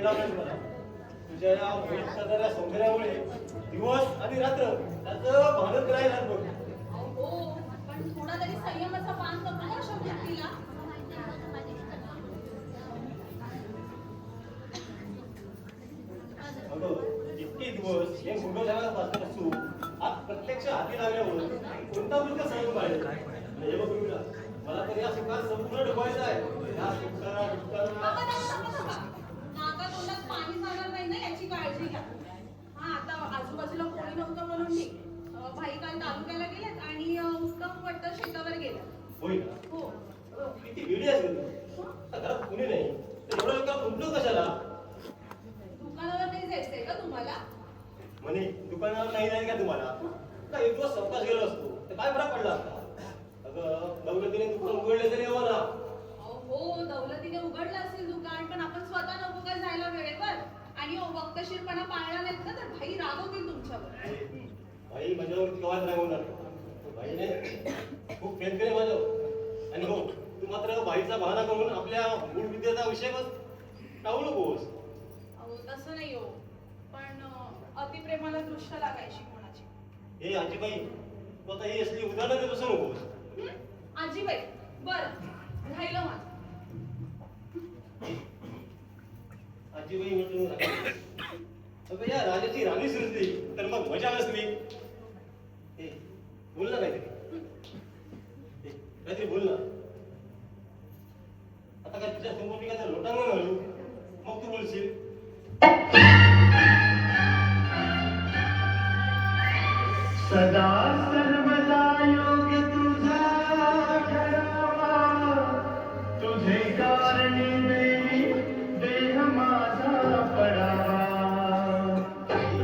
कळला नाही मला. तुझ्या या भेट करणाऱ्या सौंदर्यामुळे दिवस आणि रात्र त्याचं भानच राहिला बघ. हो, पण थोडा तरी संयमाचा पान करू ना अशा व्यक्तीला. अगं इतके दिवस हे मुलं जगात वाचत असू आज प्रत्यक्ष हाती लागल्यावर कोणता मुलगा सहन पाहिजे. हे बघ मुलगा, मला तर या सुखात संपूर्ण डुबायचं आहे. या सुखाला नाका तोंडात पाणी जाणार नाही ना याची काळजी घ्या. हा, आता आजूबाजूला कोणी नव्हतं म्हणून मी भाई काल तालुक्याला गेलेत आणि उत्तम वाटतं शेतावर गेलं. होय का? हो. किती वेळी असेल तू. घरात कुणी नाही तर एवढं का कुठलं कशाला? दुकानावर नाही जायचंय का तुम्हाला? म्हणे दुकानावर नाही जाईल का तुम्हाला? का एक दिवस चौकास गेलो असतो तर काय फरक पडला असता? अगं दौलतीने दुकान उघडले तरी हवं ना. हो, दौलतीने उघडलं असेल दुकान, पण आपण स्वतः नको काय जायला वेळेवर आणि वक्तशीरपणा पाळला नाहीत ना तर भाई रागवतील तुमच्यावर. भाई माझ्यावरती केव्हाच रागवणार. भाईने खूप प्रेम केले माझ्यावर. आणि हो, तू मात्र भाईचा बहाणा करून आपल्या मूळ विद्येचा विषय टाळू नकोस. अहो तसं नाही हो, पण अतिप्रेमाला दृष्ट लागायची कोणाची. हे आजीबाई, तू आता ही असली उदाहरणं देत बसू नकोस. आजीबाई, बरं राहिलं माझं. आजीबाई म्हटलं अगं या राजाची राणी सुरली तर मग मजा नसली. हे बोल ना काहीतरी बोल ना. आता काय तुझ्या समोर मी काय लोटांगण घालू मग तू बोलशील. सदा सर्वदा योग तुझा ठरावा, तुझे कारणी देवी देह माझा पडावा.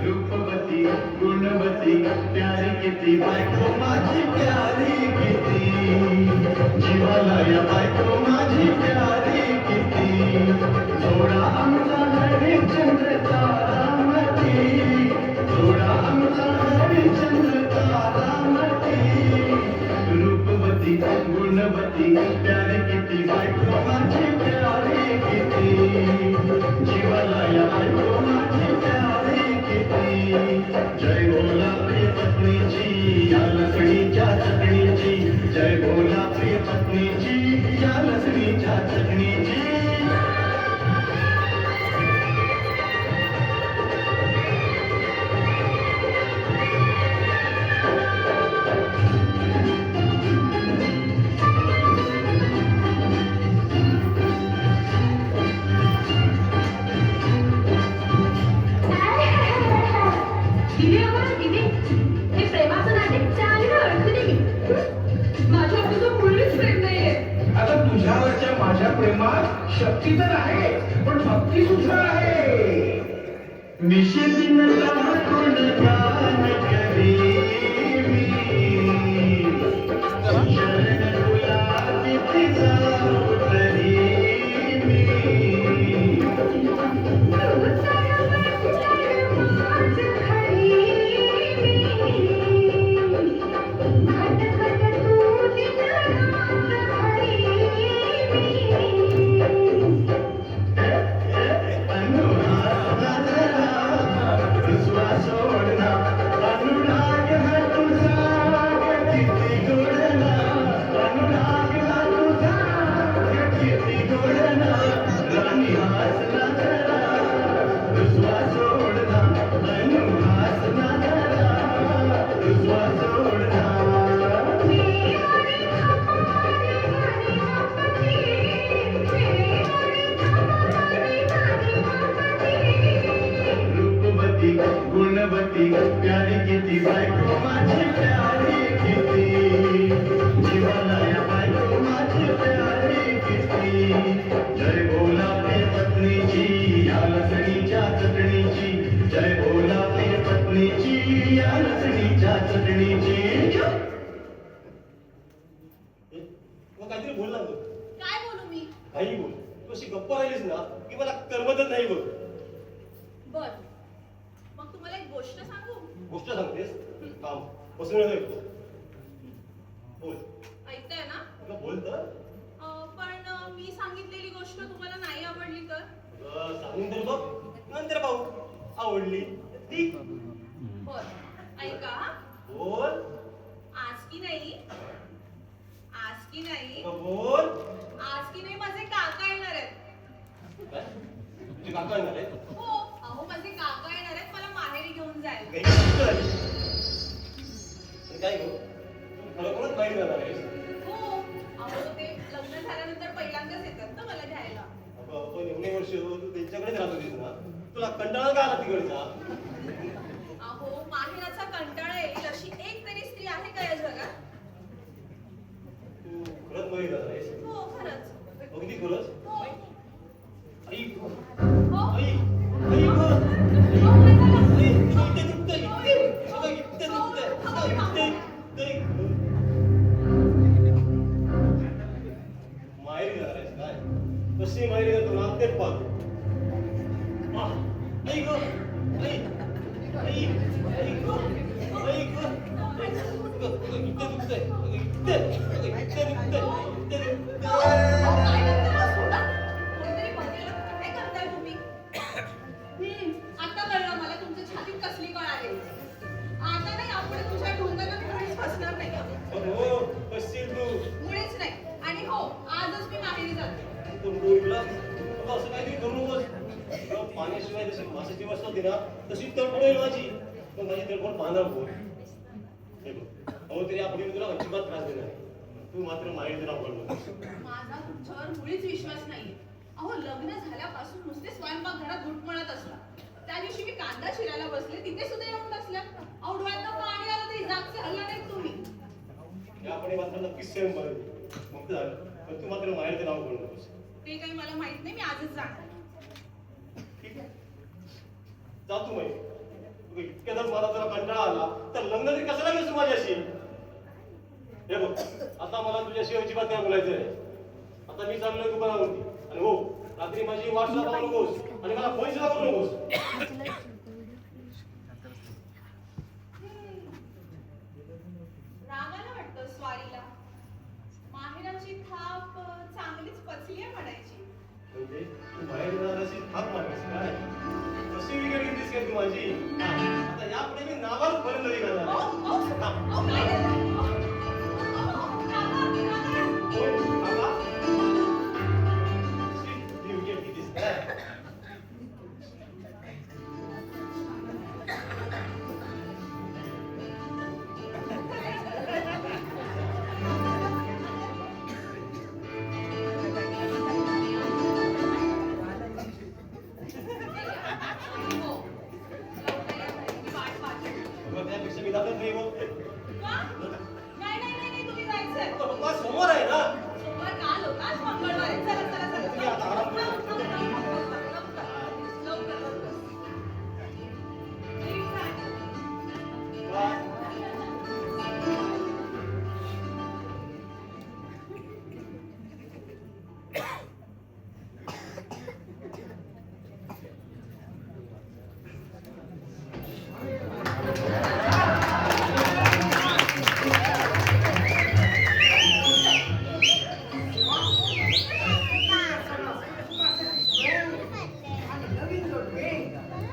रूपवती गुणवती प्यारी किती बायको माझी प्यारी किती, जीवाला या बायको माझी प्यारी किती. थोडा आमचा हरिश्चंद्र तारामती, थोडा आमचा हरिश्चंद्र तारामती. रूपवती गुणवती प्यारी किती बायको माझी प्यारी किती, जीवाला या बायको माझी प्यारी किती. जय बोला प्रिय पत्नीची या लसणीच्या चटणीची, जय बोला प्रिय पत्नीची या लसणीच्या चटणीची. तुझ्यावरच्या माझ्या प्रेमात शक्ती तर आहे पण भक्ती सुद्धा आहे. निषेधीन कोण गान करी शरण तुला किती जाऊ तरी गुणवती प्यारी किती बायको माझी प्यारी किती, जीवाला या बायको माझी प्यारी किती. जय बोला प्रिय पत्नीची या लसणीच्या चटणीची, जय बोला प्रिय पत्नीची या लसणीच्या चटणीची. काहीतरी बोल ना. काय बोलू मी? काही बोल. तू अशी गप्प राहिलीस ना की मला करमतच नाही बघ. बर, मग तुम्हाला एक गोष्ट सांगू? गोष्ट सांगतेस? थांब बसून ऐकतो. बोल. ऐकताय ना? अगं बोल तर. पण मी सांगितलेली गोष्ट तुम्हाला नाही आवडली तर? सांगून तर बघ, नंतर पाहू. आवडली ती बर ऐका हा. बोल. आज की नाही, आज की नाही, बोल. आज की नाही माझे काका येणार आहेत. काय? तुझे काका येणार आहे? हो अहो माझे काका येणार आहेत मला माहेरी घेऊन जायला. काही गोष्ट आली. आणि काय गो तू खरोखरच बाहेर जाणार आहेस? हो अहो ते लग्न झाल्यानंतर पहिल्यांदाच येतात ना मला घ्यायला. अगं, आपण एवढे वर्ष तू त्यांच्याकडेच राहत होतीस ना, तुला कंटाळा का आला तिकडचा? अहो माहेराचा कंटाळा येईल अशी एक तरी स्त्री आहे का या जगात? तू खरंच बाहेर जाणार आहेस? हो खरंच. अगदी खरंच? हो आई गो. हो आई आई गो. हो माझा आई, इथे दुखतंय, इथे. अगं, इथे दुखतंय. अगं, इथे. माहेरी जाणार आहेस काय? कशी माहेरी जातो ना तेच पाहतो. आई गो. आई आई आई गो. आई गो. अगं, इथे दुखतंय. अगं, इथे. अगं, इथे दुखतंय. इथे दुखतंय. काय करता सोडा. कोणतरी बघेल काय करताय तुम्ही? आता कळलं मला तुमच्या छातीत कसली कळ आली. आता नाही आपण तुझ्या ढोंगाला मुळीच फसणार नाही. हो, फसशील तू. मुळीच नाही. आणि हो आजच मी माहेरी जाते. तू डोईला असं काहीतरी करू नकोस. तुला पाण्याशिवाय जशी माशाची वस्तू होती ना तशी तडफड होईल माझी. पण माझी तडफड पाहणार कोण? हे बघ, अहो तरी आपण तुला अजिबात त्रास देणार नाही. तू मात्र माहेर नाव पडू नकोस. माझा तुमच्यावर मुळीच विश्वास नाहीये. अहो लग्न झाल्यापासून नुसते स्वयंपाक घरात घुटमळत असला. त्या दिवशी मी कांदा चिरायला बसले तिथे सुद्धा येऊन बसल्या. अहो डोळ्यातनं पाणी आलं तरी जागचे हल्ला नाही तुम्ही. यापुढे मात्र नक्कीच सेम बघेल. मग झालं. पण तू मात्र माहेरचं नाव पडू नकोस. ते काही मला माहित नाही मी आजच जाणार. ठीक आहे? जा तू माहिती. इतक्या जर मला जरा कंटाळा आला तर लग्न तरी कशाला घेस तू माझ्याशी? हे बघ, आता मला तुझ्याशी अजिबात नाही बोलायचं आहे. आता मी चाललोय दुकानावरती. आणि हो, रात्री माझी वाट लावू नकोस आणि मला फोन सुद्धा करू नकोस. रागाला वाटतं स्वारीला. माहेराची थाप चांगलीच पचली आहे म्हणायची. म्हणजे तू बाहेर जाणार अशी थाप मारलीस काय? कशी विकेट घेतलीस काय तू माझी? आता यापुढे मी नावाच पर्यंत नाही करणार. काय झालं? कोण? काका? कशी विकेट घेतलीस काय? हो. लवकर या घरी. मी वाट पाहते. मग त्यापेक्षा मी जातच नाही हो. का? नाही, तुम्ही जायचंय. आता बाबा समोर आहे ना. सोमवार काल होता, आज मंगळवार आहे. चला. तुम्ही आता आराम करा. लवकर. नीट जा. वा. नवीन जोडवे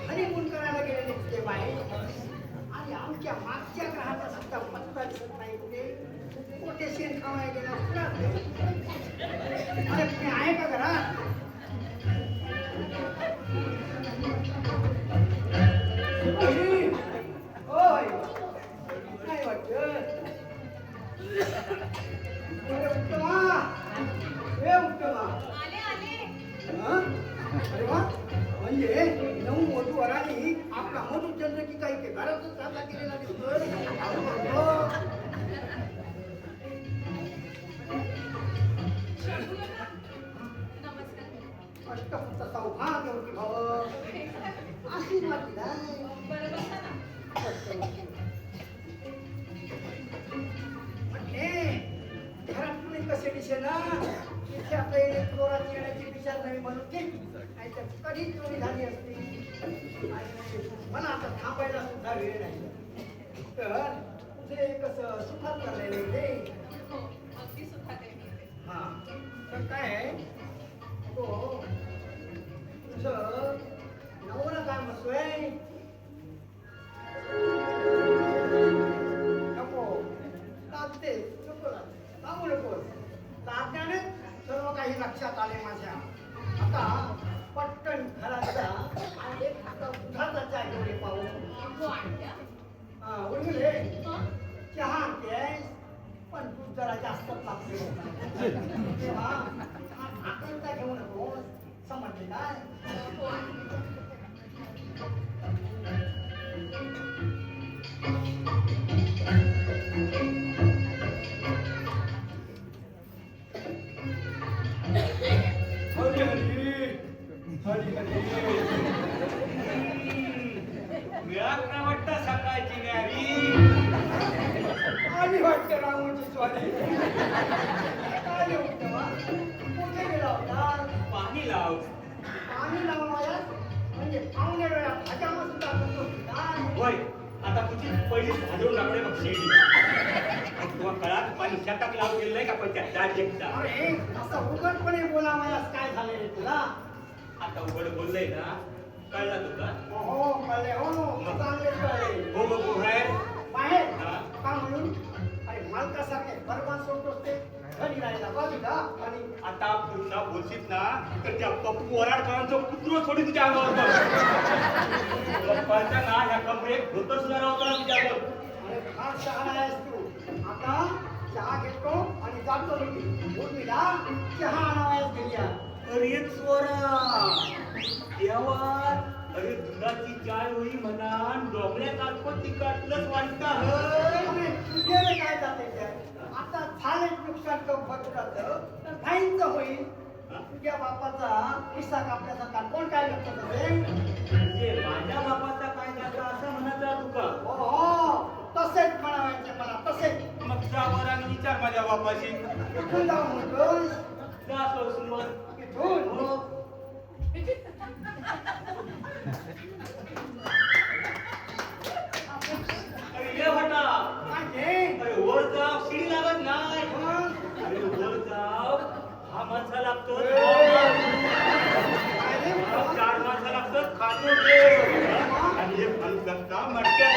हनीमून करायला गेलेले ते बाहेर आणि आमच्या मागच्या ग्रहाचा सुद्धा पत्ता दिसत नाही कुठे कुठे शेण खावायला गेला सुद्धा अरे तुम्ही आहे का घरात? होय काय वाटत उत्तमा हे उत्तमा आले. हं? अरे वा म्हणजे 9 वधूवरांनी आपला मधुचंद्र की काही घरातच साजरा केलेला दिसतोय. नमस्कार. अष्टपुत्र सौभाग्यवती भव आशीर्वाद दिला. बरं बसा ना. म्हटले घरात कुणी कसे दिसेना तिथे आपल्या चोरात येण्याची विचार नाही म्हणून की नाहीतर कधी चोरी झाली असती. आणि मला आता थांबायला सुद्धा वेळ नाही. तर तुझे कसं सुखात चाललेले ते हो अगदी सुखात आहे मी इथे. हा तर काय आहे तो तुझं लक्षात आले माझ्या. आता पटकन घरात जा आणि एक हातात दुधाचा चहा घेऊन ये पाहू. हो आणत्या. उर्मिले हं? चहा आणतेस पण दूध जरा जास्तच लागते. तेव्हा आकलता घेऊ नको, समजले काय? हो आणते. वाटतं सकाळची गाडी आली वाटते रामोची स्वारी. काय येऊ तेव्हा? कुठे गेला होता? पाणी लाव. पाणी लावूया म्हणजे पाहुणे वेळा भाज्या सुद्धा करतो काय? होय आता तुझी पहिलीच भाजवून लागले मग शेडी किंवा कळात पाणी शेतात लावून गेलं नाही का पण त्या दाट एकदा अरे असं उघडपणे बोलावयास काय झाले रे तुला? आता उघड बोललंय ना कळला तुला हो कळले हो चांगले कळले. हो हो हो आहे बाहेर हा. का म्हणून? अरे मालकासारखे बरबाद सोडतोस ते घरी राहिला बाजूला आणि आता पुन्हा बोलशीत ना तर त्या पप्पू वराडकरांचं कुत्रो सोडून तुझ्या अंगावर पप्पाच्या ना ह्या कमरेत धोतर सुद्धा राहतो ना तुझ्यावर. अरे फार शहाणा आहेस तू. आता चहा घेतो आणि जातो मी. उर्मिला चहा आणावयास गेली आहे. अरे चोरा देवा अरे दुधाची चाय होई म्हणा डोंगऱ्यात आठवत तिकडलंच वाटतं अरे तुझे काय जाते ते? आता झाले नुकसान भटुराचं तर फाईनचं होईल. तुझ्या बापाचा हिस्सा कापल्यासारखा कोण काय करतो तसे? म्हणजे माझ्या बापाचा काय झालं असं म्हणत तुका हो हो तसेच म्हणावायचे मला तसेच. मग जावर आणि विचार माझ्या बापाशी कुठून जाऊ म्हणतोस? जा सुरुवात इथून हो अरे ये भटा काय घे? अरे वर जाव शिडी लागत नाही मग? अरे वर जाव हा माणसा लागतो काय रे? चार माणसा लागतात खातो ते आणि हे फलकत्ता मटक्या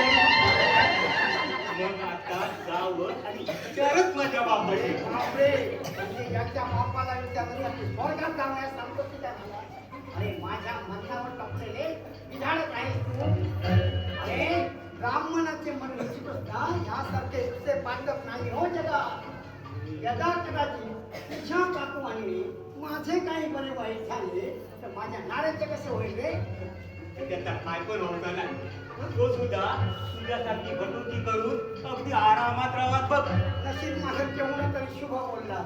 मग आता जावं आणि विचारच माझ्या बापाशी बापरे, म्हणजे याच्या बापाला विचारण्यासाठी स्वर्गात जावयास सांगतो की काय मला? अरे माझ्या मनावर टपलेले विधानच आहेस तू. अरे ब्राह्मणाचे मन निश्चितच ना यासारखे दुसरे पांडव नाही हो जगात. यदा कदाचित तुझ्या काकू आणि माझे काही बरे वाईट झाले तर माझ्या नाऱ्याचे कसे होईल रे? त्याचा काय पण होता नाही तो सुद्धा तुझ्यासारखी भटुकी करून अगदी आरामात राहात बघ नशीब माझं केवढं तरी शुभ बोलला.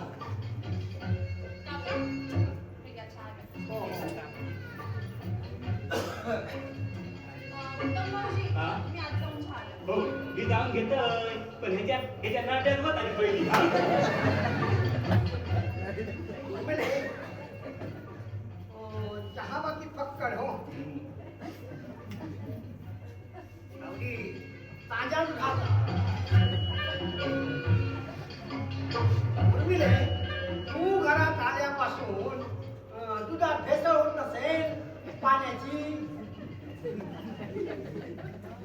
काका, हे घ्या चहा घ्या. हो उत्तम भाऊजी, हा? मी आज जाऊन चहा घ्या. हो मी जाऊन घेतोय पण ह्याच्या नाट्यात मत आली पहिली उर्मिले, चहा बाकी फक्कड हो. अगदी ताजा दुधाचा. उर्मिले, तू घरात आल्यापासून दुधात भेसळ होत नसेल पाण्याची.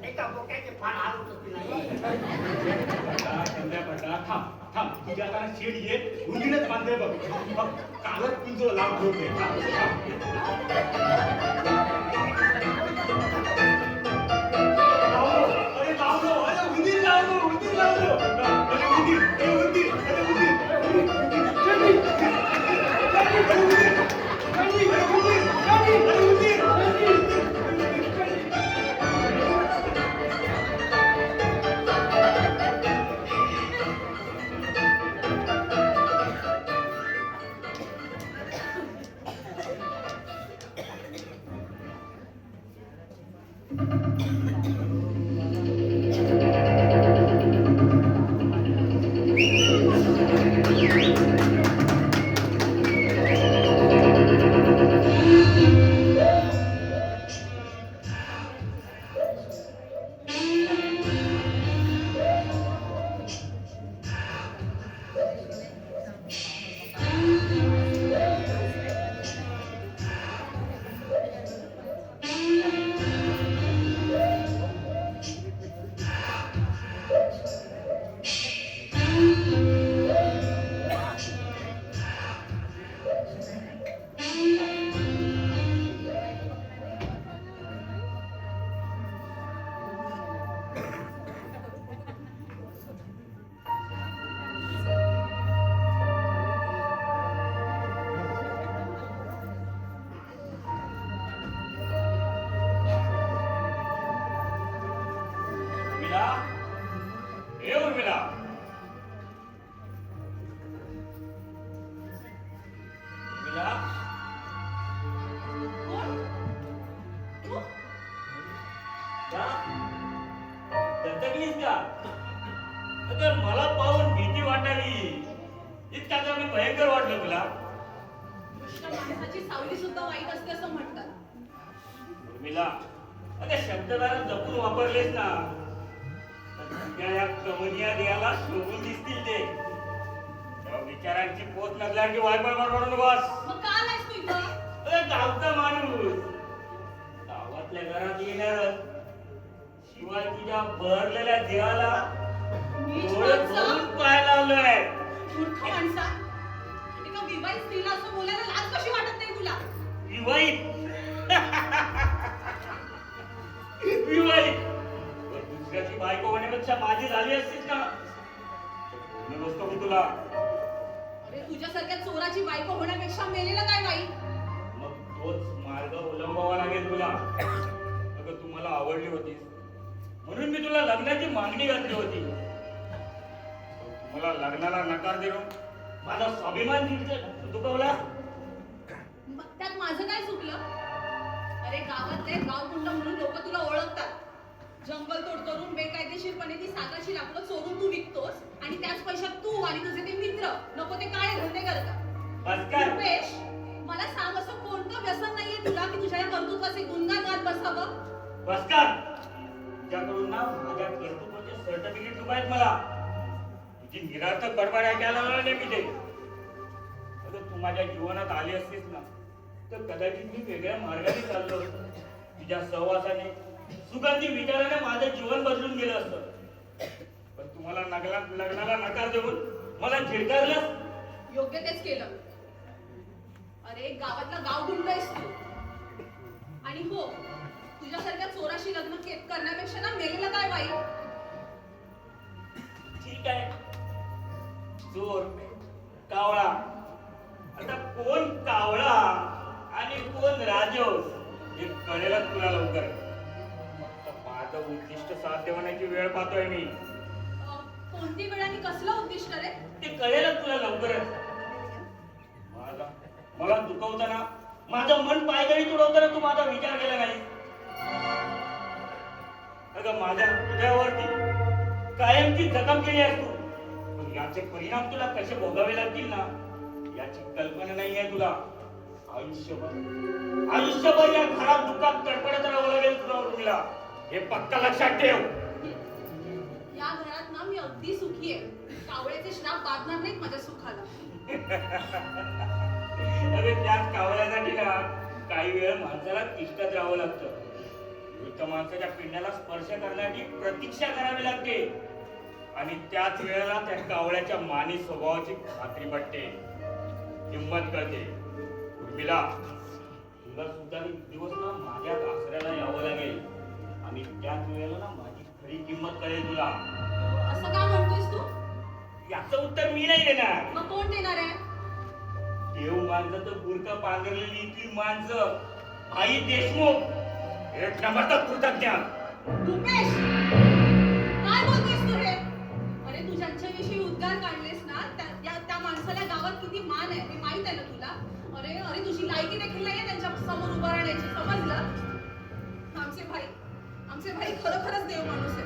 एका बोक्याचे फार हाल होत असतील नाही. संध्याकाळचा थांब थांब तुझ्या आता शेड ये उंदीरच बांधले बघ बघ कागद पिंजो लाव ठेवते अरे लावलो अरे उंदीर लावलो उंदीर लावलो अरे उंदीर अरे उंदीर अरे उंदीर तर मला पाहून भीती वाटावी इतका का मी भयंकर वाटलं तुला? दुष्ट माणसाची सावली सुद्धा वाईट असते असं म्हणतात. उर्मिला, अगं शब्ददारा जपून वापरलेस ना तर तुझ्या या कमनिया देहाला शोभून दिसतील ते. तेव्हा विचारांची पोत लागल्या की वायफाय मारून बस. मग का आलायस तू इथं? अरे गावचा माणूस गावातल्या घरात येणार शिवाय तुझ्या भरलेल्या देहाला नीच डोळे माणसा, भरून पाहायला आलोय. मूर्ख माणसा. एका विवाहित स्त्रीला असं बोलायला लाज कशी वाटत नाही तुला? विवाहित विवाहित पण दुसऱ्याची बायको होण्यापेक्षा माझी झाली असतीस ना तर बोललो नसतो मी तुला. अरे तुझ्यासारख्या चोराची बायको होण्यापेक्षा मेलेला काय वाईट? मग तोच मार्ग अवलंबावा लागेल तुला. अगं तू मला आवडली होतीस म्हणून मी तुला लग्नाची मागणी घातली होती. मला लग्नाला नकार देऊन माझा स्वाभिमान दुखवला. मग त्यात माझं काय चुकलं? अरे गावातले गावकुंड म्हणून लोक तुला ओळखतात. जंगल तोड करून बेकायदेशीरपणे ती सागाची लाकडं चोरून तू विकतोस आणि त्याच पैशात तू आणि तुझे ते मित्र नको ते काळे धंदे करतात. बस काय रुपेश, मला सांग असं कोणतं व्यसन नाहीये तुला की तुझ्या या कर्तृत्वाचे गुणगान गात बसावं? बस कर. तुझ्याकडून ना माझ्या कर्तृत्वाचे सर्टिफिकेट नको आहेत मला. तुझी निरार्थक बडबड ऐकायला आलो नाही मी ते. अगं तू माझ्या जीवनात आली असतीस ना तर कदाचित मी वेगळ्या मार्गाने चाललो असतो. तुझ्या सहवासाने सुगंधी विचाराने माझं जीवन बदलून गेलं असतं. पण तुम्हाला लग्नाला नकार देऊन मला झिडकारलं. योग्य तेच केलं. अरे गावातला गावगुंड आहेस तू. आणि हो, तुझ्यासारख्या चोराशी लग्न करण्यापेक्षा ना मेलेलं काय वाईट? ठीक आहे. चोर कावळा आता कोण कावळा आणि कोण राजोस हे कळेलच तुला लवकर. माझं उद्दिष्ट साध्य होण्याची वेळ पाहतोय मी. कोणती वेळ आणि कसलं उद्दिष्ट रे? ते कळेलच तुला लवकरच. मला दुखवताना माझं मन पायदळी तुडवताना तू माझा विचार केला नाही. अगं माझ्या हृदयावरती कायमची जखम केली आहेस तू. पण याचे परिणाम तुला कसे भोगावे लागतील ना याची कल्पना नाही आहे तुला. आयुष्यभर या घरात दुःखात तडफडत राहावं लागेल तुला उर्मिला. हे पक्का लक्षात ठेव. या घरात ना मी अगदी सुखी आहे. कावळ्याचे श्राप बाधणार नाहीत माझ्या सुखाला. अरे त्याच कावळ्यासाठी ना काही वेळ माणसाला तिष्ठत राहावं लागतं. वृद्ध माणसाच्या पिंडाला स्पर्श करण्याची प्रतीक्षा करावी लागते आणि त्याच वेळेला त्या कावळ्याच्या मानी स्वभावाची खात्री पटते, हिंमत कळते. उर्मिला, तुला सुद्धा एक दिवस ना माझ्याच आसऱ्याला यावं लागेल आणि त्याच वेळेला ना माझी खरी किंमत कळेल तुला. असं का म्हणतोयस तू? याचं उत्तर मी नाही देणार. मग कोण देणार आहे? देव माणसं तर बुरका पांघरलेली इथली माणसं. आई देशमुख एक नंबरचा कृतज्ञ. रुपेश, काय बोलतोयस तू हे? अरे तू ज्यांच्याविषयी उद्गार काढलेस ना त्या माणसाला गावात किती मान आहे हे माहित आहे ना तुला? अरे अरे तुझी लायकी देखील नाहीये त्यांच्या समोर उभं राहण्याची, समजलं? आमचे भाई खरोखरच देव माणूस आहे.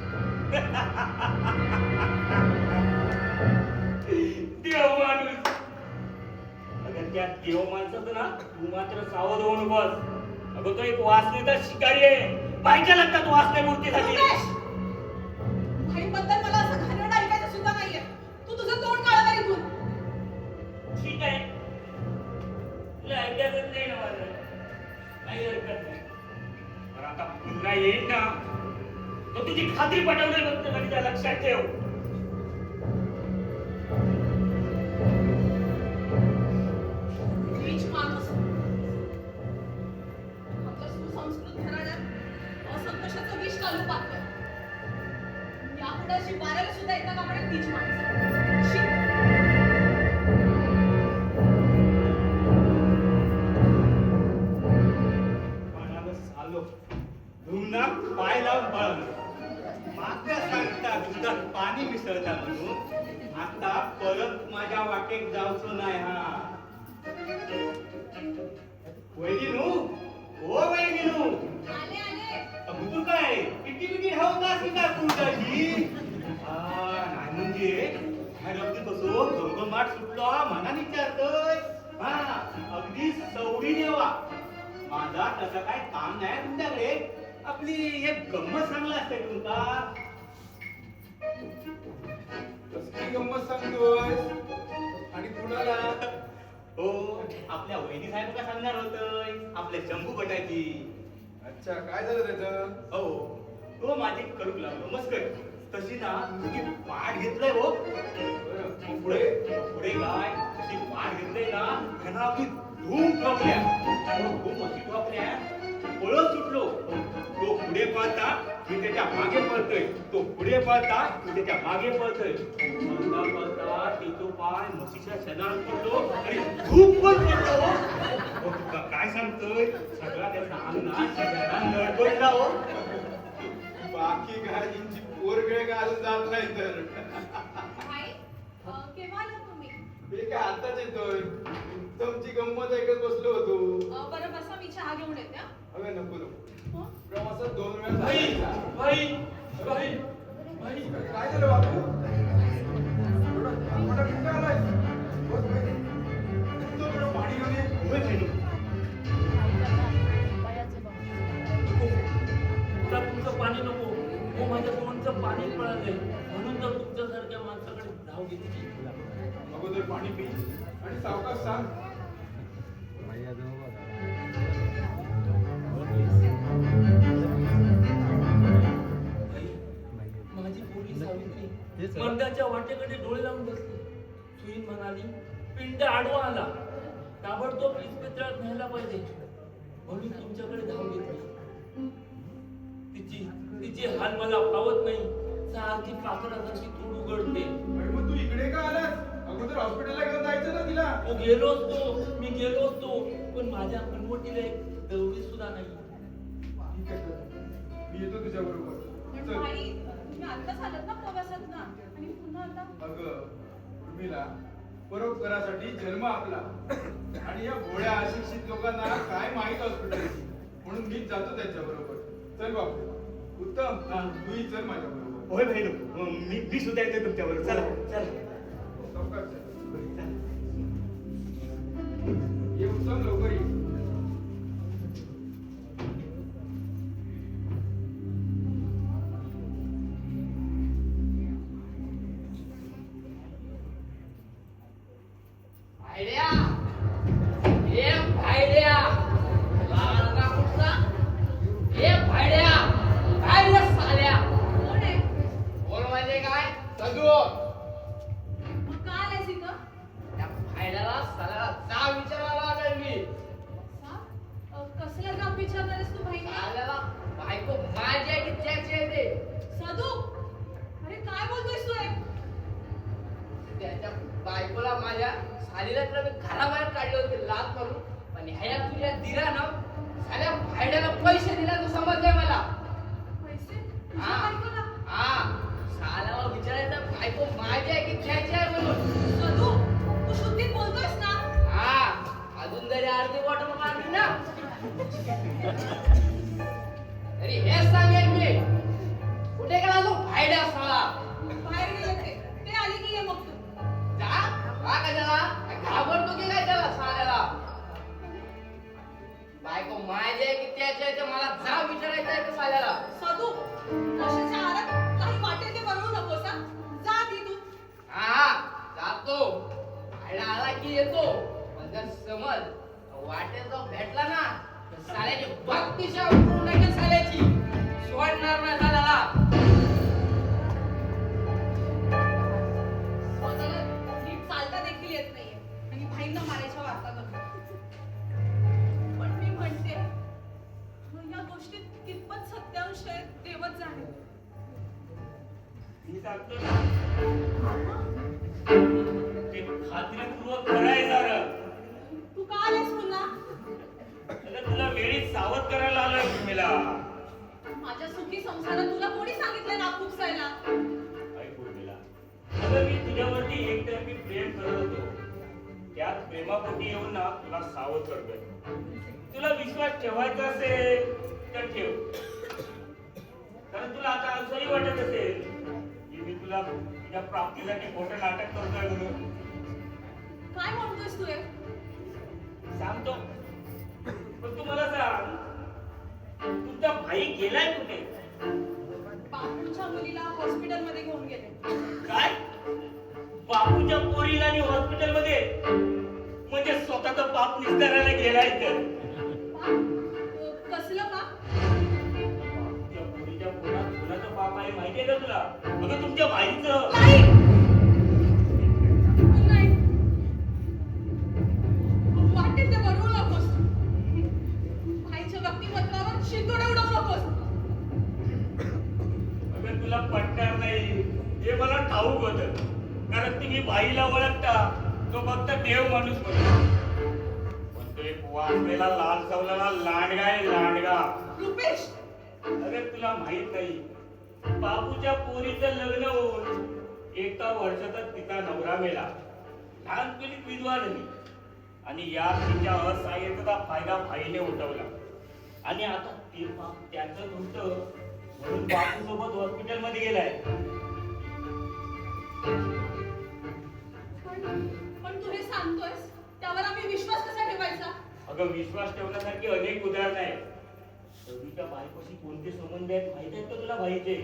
देव माणूस. अगं त्या देव माणसाचं ना तू मात्र सावध होऊ नकोस. अगं तो एक वासनेचा शिकारी आहे. पाहिजे लागतात वासने मूर्तीसाठी. रुपेश, भाईबद्दल मला असं घाणेरडं ऐकायचं सुद्धा नाहीये. तू तुझं तोंड काढ बरं इथून. ठीक आहे, तुला ऐकायचंच नाही ना माझं. काही हरकत नाही. पण आता पुन्हा येईल ना तर तुझी खात्री पटवली फक्त कधी त्या लक्षात ठेव. नीच माणूस. आपल्या सुसंस्कृत घराण्यात असंतोषाचं विष घालून पाहतोय. यापुढे अशी वाऱ्याला सुद्धा येता का म्हणत नीच माणसं. शी. पाण्यावर आलो धुमनाक पाय लावून पळालो. मात्र सांगता दुधात पाणी मिसळता म्हणून आता परत माझ्या वाटेत जाऊचो नाही. हा वहिनीनू, ओ वहिनीनू, आले आले. तू काय किती बिटी हवं का सीता तुझ्याची? हा नानून म्हणजे ह्या रस्ती बसून घमघमाट सुटलो मनाने विचारतोय हा अगदी सवडी देवा माझा तसं काय काम नाही तुमच्याकडे आपली एक गंमत सांगला असते तुमका कसली गंमत सांगतोय आणि कुणाला हो आपल्या वहिनी साहेब का सांगणार होतय आपल्या शंभू भटाची अच्छा काय झालं त्याचं हो तो माझी करू लागलो मस्त तशी ना तुझी पाठ घेतलंय हो बरं. पुढे पुढे काय तशी पाठ घेतलंय ना ह्यानं आपली धूम ठोकल्या धूम अशी ठोकल्या पळत सुटलो तो पुढे पळता मी त्याच्या मागे पळतोय तो पुढे पळता मी त्याच्या मागे पळतोय पळता पळता तिथो पाय म्हशीच्या शेणावर पडलो आणि खूप पण पडलो हो तुका काय सांगतोय सगळा त्याचा अंगणात शेणात नडबडला हो बाकी काय यांची पोरगळे काय अजून जात नाही तर भाई केव्हा आला तुम्ही हे काय आताच येतोय तुमची गंमत ऐकत बसलो होतो बरं बसा मी चहा घेऊन येते हा. अगं नको नको हो? प्रवासात 2 वेळा भाई झाला. भाई भाई भाई काय झालं बापू एवढा मोठा कुठं आलाय बस भाई. तो थोडं पाणी घेऊन ये होय बहिणी. तुला तुमचं पाणी नको हो माझ्या तोंडचं पाणी पळालंय म्हणून तर तुमच्यासारख्या माणसाकडे धाव घेतली अगोदर पाणी पी आणि सावकाश सांग माझी पोरगी सावित्री मंदाच्या वाटेकडे डोळे लावून बसली सुईन म्हणाली पिंड आडवा आला ताबडतोब इस्पितळात न्यायला पाहिजे म्हणून तुमच्याकडे धाव घेतली तिची तिची हाल मला पावत नाही सारखी पाखरासारखी तोड उघडते अरे मग तू इकडे का आलास अगोदर हॉस्पिटलला घेऊन जायचं ना तिला तो गेलो असतो मी गेलो असतो पण माझ्या मनमोटीला एक दवडी सुद्धा नाही ठीक आहे तर. मी येतो तुझ्या बरोबर पण चल भाई तुम्ही आत्ताच आलात ना प्रवासात ना आणि पुन्हा आता अगं उर्मिला परोपकारासाठी जन्म आपला आणि या भोळ्या अशिक्षित लोकांना काय माहित हॉस्पिटलची म्हणून मीच जातो त्यांच्या बरोबर चल बापू उत्तम तूही चल माझ्या बरोबर होय बहिणी मी सुद्धा येतोय तुमच्याबरोबर चला चला सावकाश चल. ये उत्तम लवकर ये भायड्या ए भायड्या लागा कुठचा ए भायड्या काय रे साल्या कोण आहे बोल म्हणजे काय सदू मग का आलायस इथं त्या भायड्याला साल्याला जा विचारायला आलोय मी हा? कसलं काम विचारणारेस तू भाई साल्याला बायको माझी आहे की त्याची आहे ते साधू अरे काय बोलतोयस तू हे? त्याच्या बायकोला माझ्या सालीला तर मी घराबाहेर काढले होते लात मारून पण ह्या तुझ्या दिरानं साल्या भायड्याला पैसे दिला तू समजलंय मला पैसे तुझ्या हा बायकोला? हा साल्याला विचारायचं बायको माझी आहे की त्याची आहे म्हणून साधू तू शुद्धीत बोलतोयस ना हा अजून जरी अर्धी बॉटल मारली ना तरी हेच सांगेन मी कुठे गेला तो भायड्या साला बाहेर गेले ते आले की ये मग तू जा का त्याला घाबरतो की काय त्याला साल्याला बायको माझी आहे की त्याची आहे ते मला जा विचारायचं आहे ते साल्याला साधू कशाच्या आरात काही वाटेल ते बनवू नकोस हा जा ती तू हा जातो भायडा आला की येतो पण जर समज वाटेत जाऊ भेटला ना तर साल्याची भक्तीच्या उठून टाकेल साल्याची सोडणार नाही साल्याला स्वतःला नीट चालता देखील येत नाहीये आणि भाईंना मारायच्या वार्ता करतो पण मी म्हणते मग या गोष्टीत कितपत सत्यांश आहे तेवच जाणे मी सांगतो ना ते खात्रीपूर्वक करायचं जरा. तू का आलेस पुन्हा अगं तुला वेळीच सावध करायला आलोय भूमीला माझ्या सुखी संसारात तुला कोणी सांगितलं ना खुपसायला ऐक भूमीला अगं मी तुझ्यावरती एकतर्फी प्रेम करत होतो त्यात प्रेमापोटी येऊन ना तुला सावध करतोय तुला विश्वास ठेवायचा असेल तर ठेव कारण तुला आता असंही वाटत असेल की मी तुला तुझ्या प्राप्तीसाठी मोठं नाटक करतोय म्हणून काय म्हणतोयस तू हे? सांगतो. पण तू मला सांग, तुझा भाई गेलाय कुठे? बापूच्या मुलीला हॉस्पिटलमध्ये घेऊन गेले. काय? बापूच्या पोरीला आणि हॉस्पिटलमध्ये? म्हणजे स्वतःचा बाप निस्तारायला गेलाय तर? कसलं का? बापूच्या पोरीच्या पोरात कोणाचा बाप आहे माहितीये का तुला? अगं तुमच्या भाईचं. नाही नाही, वाटेल ते बनवू नकोस. भाईच्या व्यक्तिमत्वावर शिंतोडे उडवू नकोस. अगं तुला पटणार नाही हे मला ठाऊक होतं, कारण तुम्ही बाईला ओळखता तो फक्त देव माणूस म्हणून. पण तो एक वाचलेला लाल सावलेला लांडगा आहे, लांडगा. रुपेश, अरे तुला माहित नाही, बापूच्या पोरीचं लग्न होऊन एका वर्षातच तिचा नवरा मेला. लहानपणीच विधवा झाली आणि या तिच्या असहाय्यतेचा फायदा भाईने उठवला. आणि आता ते पाप त्याचं होतं म्हणून बापू सोबत हॉस्पिटलमध्ये गेलाय. पण तू हे सांगतोयस त्यावर आम्ही विश्वास कसा ठेवायचा? अगं विश्वास ठेवण्यासारखी अनेक उदाहरणं आहेत. सदूच्या बायकोशी कोणते संबंध आहेत माहित आहेत का तुला भाईचे?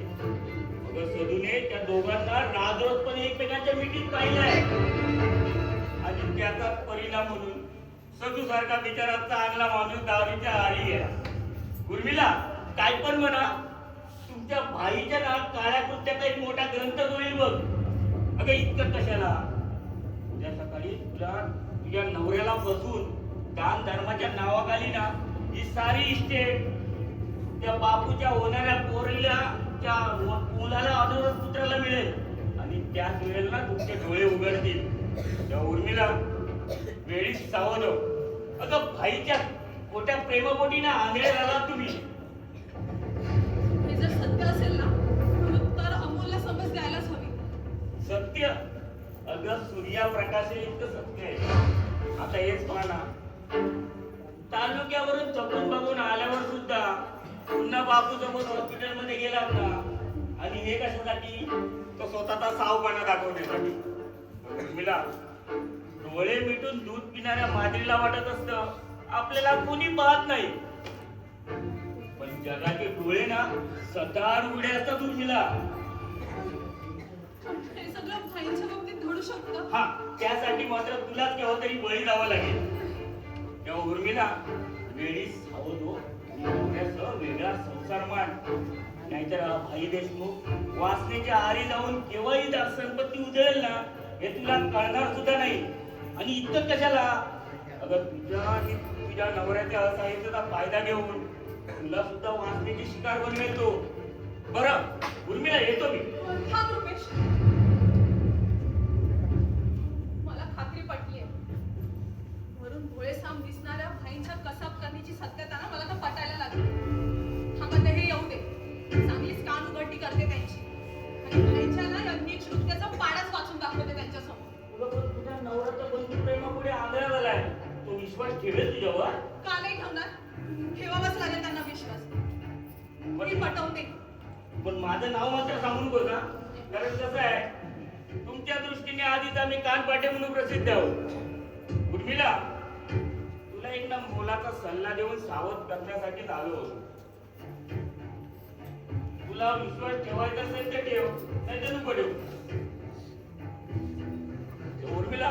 अगं सदूने त्या दोघांना राजरोजपणे एकमेकांच्या मिठीत पाहिलंय आणि त्याचा परिणाम म्हणून सदू सारखा बिचारा चांगला माणूस दारूच्या आरी गेला. उर्मिला काय पण म्हणा, तुमच्या भाईच्या ना काळ्या कृत्याचा एक मोठा ग्रंथ होईल बघ. अगं इतकं कशाला? उद्या सकाळी तुला तुझ्या नवऱ्याला बसून दान धर्माच्या नावाखाली ना ही सारी इस्टेट त्या बापूच्या होणाऱ्या पोरीला त्या मुलाला अनुरोध पुत्राला मिळेल आणि त्याच वेळेला ना तुमचे डोळे उघडतील. त्या उर्मिला वेळीच सावध हो. अगं भाईच्या मोठ्या प्रेमपोटी ना आंधळे झाला तुम्ही. हे जर सत्य असेल ना तर अमोलला समज द्यायलाच हवी. सत्य? अगं सूर्यप्रकाश इतकं सत्य आहे. आता हेच पाहा, तालुक्यावरून चपून बघून आल्यावर सुद्धा पुन्हा बापू सोबत हॉस्पिटलमध्ये गेला ना. आणि हे कशासाठी? तो स्वतःचा सावपणा दाखवण्यासाठी. उर्मिला, डोळे मिटून दूध पिणाऱ्या माद्रीला वाटत असतं आपल्याला कोणी पाहत नाही, पण जगाचे डोळे ना सदार उघडे असतात. उर्मिला, हे सगळं भाईच्या बाबतीत घडू शकतं. हा त्यासाठी मात्र तुलाच केव्हा तरी बळी जावं लागेल. तेव्हा उर्मिला वेळी सावध हो. नवऱ्यासह वेगळा संसार मान, नाहीतर भाई देशमुख वासनेच्या आरी जाऊन केव्हाही संपत्ती उधळेल ना हे तुला कळणार सुद्धा नाही. आणि इतकं कशाला? अगं तुझ्या आणि तुझ्या नवऱ्याच्या असहाय्यतेचा फायदा घेऊन तुला सुद्धा वासनेची शिकार बनवेल तो. बरं उर्मिला, येतो मी. थांब रुपेश, मला खात्री पटली आहे. वरून भोळेसाम दिसणाऱ्या भाईंच्या कसाब करण्याची सत्यता ना मला तर पटायला लागली. थांबा ते हे येऊ दे. चांगलीच कान उघडणी करते त्यांची आणि भाईच्या ना नीच कृत्याचा पाडाच वाचून दाखवते त्यांच्यासमोर. तुझ्या नवऱ्याचा बंधू प्रेमापुढे आंधळा झालाय. तो विश्वास ठेवेल तुझ्यावर? का नाही ठेवणार? ठेवावाच लागेल त्यांना विश्वास. मी पटवते. पण माझं नाव मात्र सांगू नको का? कारण कसं आहे, तुमच्या दृष्टीने आधीच आम्ही कानपाटे म्हणून प्रसिद्ध आहोत. उर्मिला, तुला एक ना मोलाचा सल्ला देऊन सावध करण्यासाठीच आलो होतो. तुला विश्वास ठेवायचा असेल तर ठेव, नाही तर नको ठेव. उर्मिला,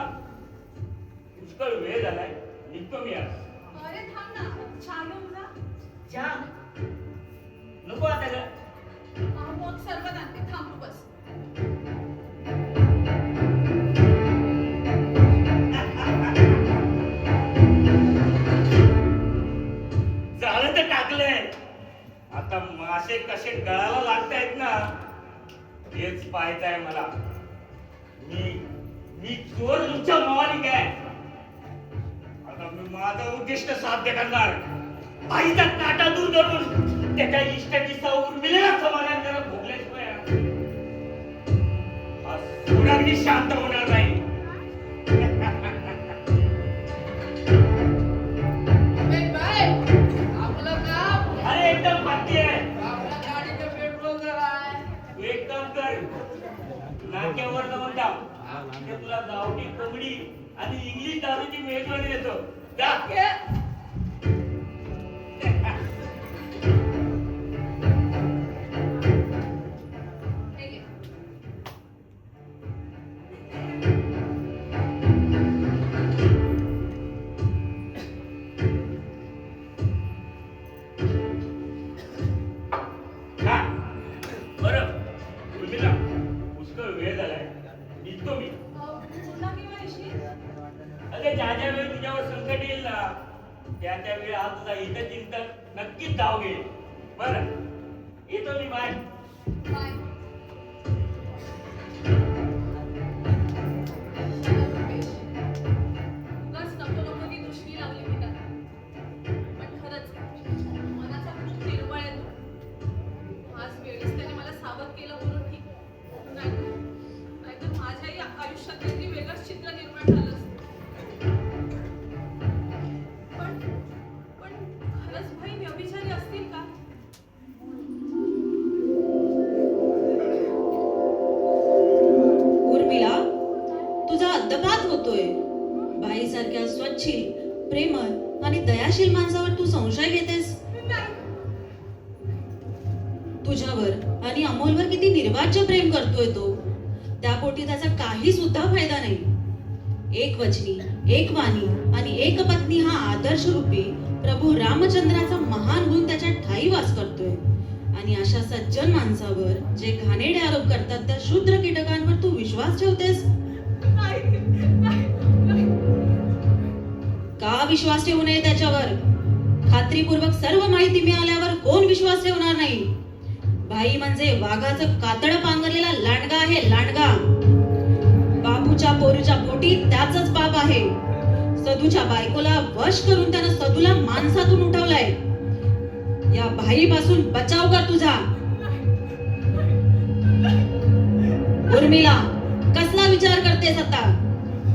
पुष्कळ वेळ झालाय, निघतो मी आज. अरे थांब ना, चहा घेऊन जा. चहा नको आता का? मग सर्वात आणते, थांब तू बस. झालं तर टाकलंय. आता मासे कसे गळाला लागतायत ना हेच पाहायचं आहे मला. मी चोर तुमच्या मावानी काय? आता मी माझं उद्दिष्ट साध्य करणार. आईचा काटा दूर करून त्याच्या इष्टाची सवय उर्मिलेला समाधान करत भोगल्याशिवाय हा सोडागणी शांत होणार नाही. आपलं काम अरे एकदम बाकी आहे. आपल्या गाडीचं पेट्रोल जरा आहे. तू एक काम कर, नाक्यावर जाऊन टाक. तिथे तुला गावठी कोंबडी आणि इंग्लिश दारूची मेजवानी देतो. जा. हे घे. हा. बरं उर्मिला, पुष्कळ वेळ झालाय, निघतो मी. पुन्हा केव्हा येशील? अगं ज्या ज्या वेळी तुझ्यावर संकट येईल ना, त्या त्या वेळी हा तुझा हितचिंतक नक्कीच धाव घेईल. बरं येतो मी. बाय. बाय. उगाच नको नको ती दुष्टी लावली मी त्याला. पण खरंच मनाचा खूप निर्बळ आहे तो. आज वेळीच त्याने मला सावध केलं म्हणून ठीक. नाहीतर माझ्याही आयुष्यात काहीतरी वेगळंच चित्र निर्माण झालं असतं. पण पण खरंच भाई व्यभिचारी असतील का? उर्मिला, तुझा अद्दपात होतोय. बाईसारख्या स्वच्छील, प्रेमळ आणि दयाशील माणसावर तू संशय घेतेस. तुझ्यावर आणि अमोलवर किती निर्वाज्य प्रेम करतोय तो. त्यापोटी त्याचा काही सुद्धा फायदा नाही. एक वचनी, एक वाणी आणि एक पत्नी हा आदर्श रूपी प्रभू रामचंद्राचा महान गुण त्याच्या ठाई वास करतोय. आणि अशा सज्जन माणसावर जे घाणेरडे आरोप करतात त्या शूद्र कीटकांवर तू विश्वास ठेवतेस. का विश्वास ठेवू नये त्याच्यावर? खात्रीपूर्वक सर्व माहिती मिळाल्यावर कोण विश्वास ठेवणार नाही? भाई म्हणजे वाघाचं कातडं पांघरलेला लांडगा आहे, लांडगा. बापूच्या पोरूच्या पोटी त्याचंच पाप आहे. सदूच्या बायकोला वश करून त्यानं सदूला माणसातून उठवलंय. या भाईपासून बचाव कर तुझा. उर्मिला, कसला विचार करतेस आता?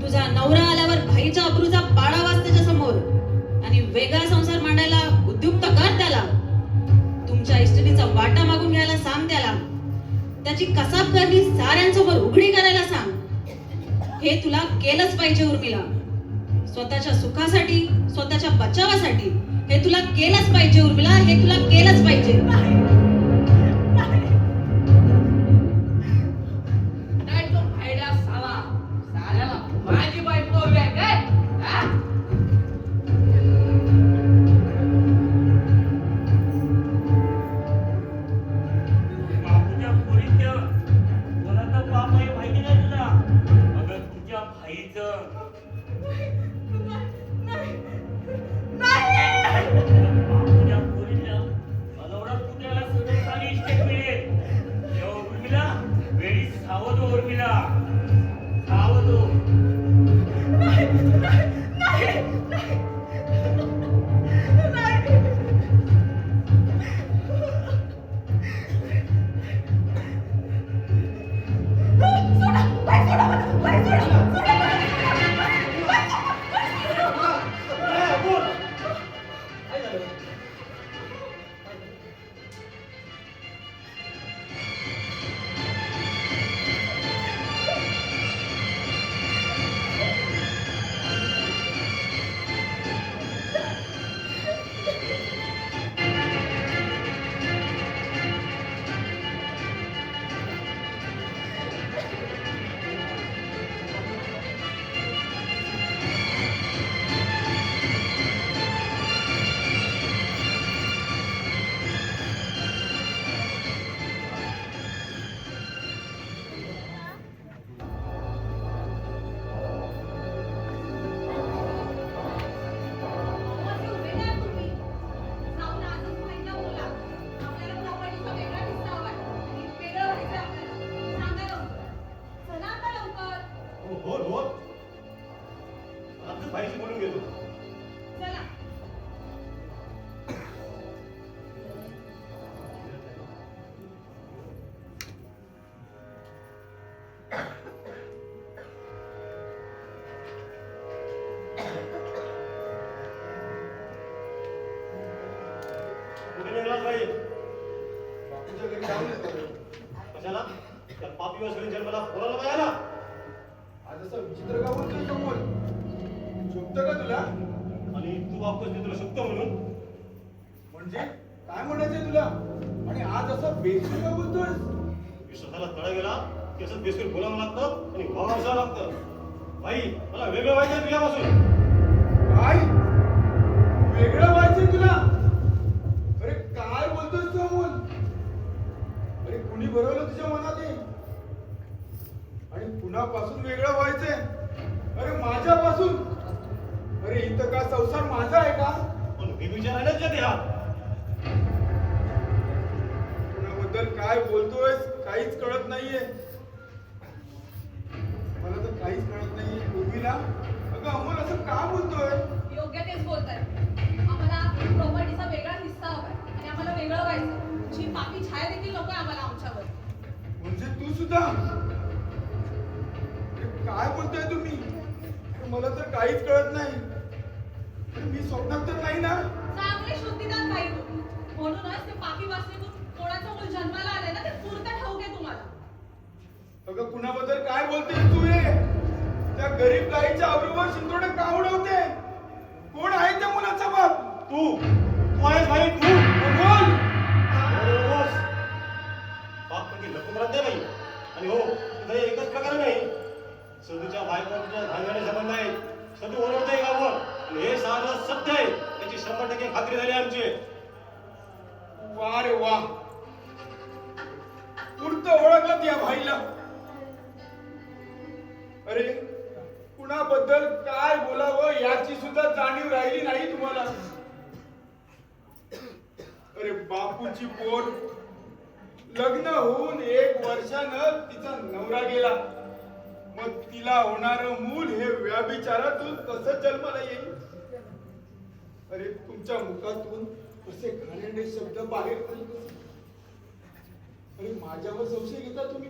तुझा नवरा आल्यावर भाईच्या अब्रूचा पाडा वाज त्याच्या समोर आणि वेगळा संसार मांडायला उद्युक्त कर त्याला. तुमच्या इष्टनीचा वाटा मागून घ्यायला सांग त्याला. त्याची कसाब करणी साऱ्यांसमोर उघडी करायला सांग. हे तुला केलंच पाहिजे उर्मिला. स्वतःच्या सुखासाठी, स्वतःच्या बचावासाठी हे तुला केलंच पाहिजे उर्मिला. हे तुला केलंच पाहिजे. काय तो फायदा साला साल्याला माझी बायको हवी आहे काय? हा? बापूच्या पोरीचं कोणाचं पाप आहे माहिती नाही तुला? अगं तुझ्या भाईचं. बापूच्या पोरीला मनोरथ पुत्राला सुदैवाने इष्टेत मिळेल. तेव्हा उर्मिला, वेळी सावध हो उर्मिला, सावध हो. बोल. काय झालं? हो हो. आजच भाईशी बोलून घेतो. चला. कुठे निघालात भाई? बापूच्या घरी जाऊन येतो. कशाला? त्या पापी वसुली जन्माला बोलायला वापस मी तुला शकतो म्हणून. म्हणजे काय म्हणायचंय तुला? आणि आज असं बेसूर का बोलतोय? विश्वासाला तडा गेला की असं बेसूर बोलावं लागतं आणि व्हावं असावं लागतं. भाई मला वेगळं व्हायचं तुझ्यापासून. काय वेगळं व्हायचंय तुला? अरे काय बोलतोय तू अमोल? अरे कुणी भरवलं तुझ्या मनात हे? आणि कुणापासून वेगळं व्हायचंय? अरे माझ्यापासून? अरे इथं का संसार माझा आहे का? पण मी विचारायलाच जाते हा. कुणाबद्दल काय बोलतोयस काहीच कळत नाहीये. मला तर काहीच कळत नाहीये. उर्मिला, अगं अमोल असं का बोलतोय? योग्य तेच बोलताय. आम्हाला प्रॉपर्टीचा वेगळा हिस्सा हवाय आणि आम्हाला वेगळं व्हायचं. जी पापी छाया देखील नकोय आम्हाला आमच्यावर. म्हणजे तू सुद्धा? काय बोलताय तुम्ही? मला तर काहीच कळत नाही. मी स्वप्नात तर नाही ना? चांगले शुद्धीदार नाही तू. म्हणूनच ते पापी वासनेतून कोणाचं मूल जन्माला आलंय ना ते पुरतं ठाऊक आहे तुम्हाला. अगं कुणाबद्दल काय बोलतेस तू हे? त्या गरीब गाईच्या आवरूवर शिंतोडे का उडवते? कोण आहे त्या मुलाचा बाप? तू आहेस भाई, तू. अमोल! बस. बाप म्हणजे लपून दे बाई. आणि हो तुझा एकच प्रकार नाही. सदूच्या बायकोच्या धांगडे संबंध आहेत. सदू ओरडते गाववर आणि हे साधं सत्य आहे. त्याची 100% खात्री झाली आमची. वा रे वा, पुरतं ओळखलं या भाईला. अरे कुणाबद्दल काय बोलावं याची सुद्धा जाणीव राहिली नाही तुम्हाला. अरे बापूची पोर लग्न होऊन 1 वर्षानं तिचा नवरा गेला. मग तिला होणारं मूल हे व्याभिचारातून कसं जन्माला येईल? अरे तुमच्या मुखातून कसे घाणेरडे शब्द बाहेर पडले? अरे माझ्यावर संशय घेता तुम्ही?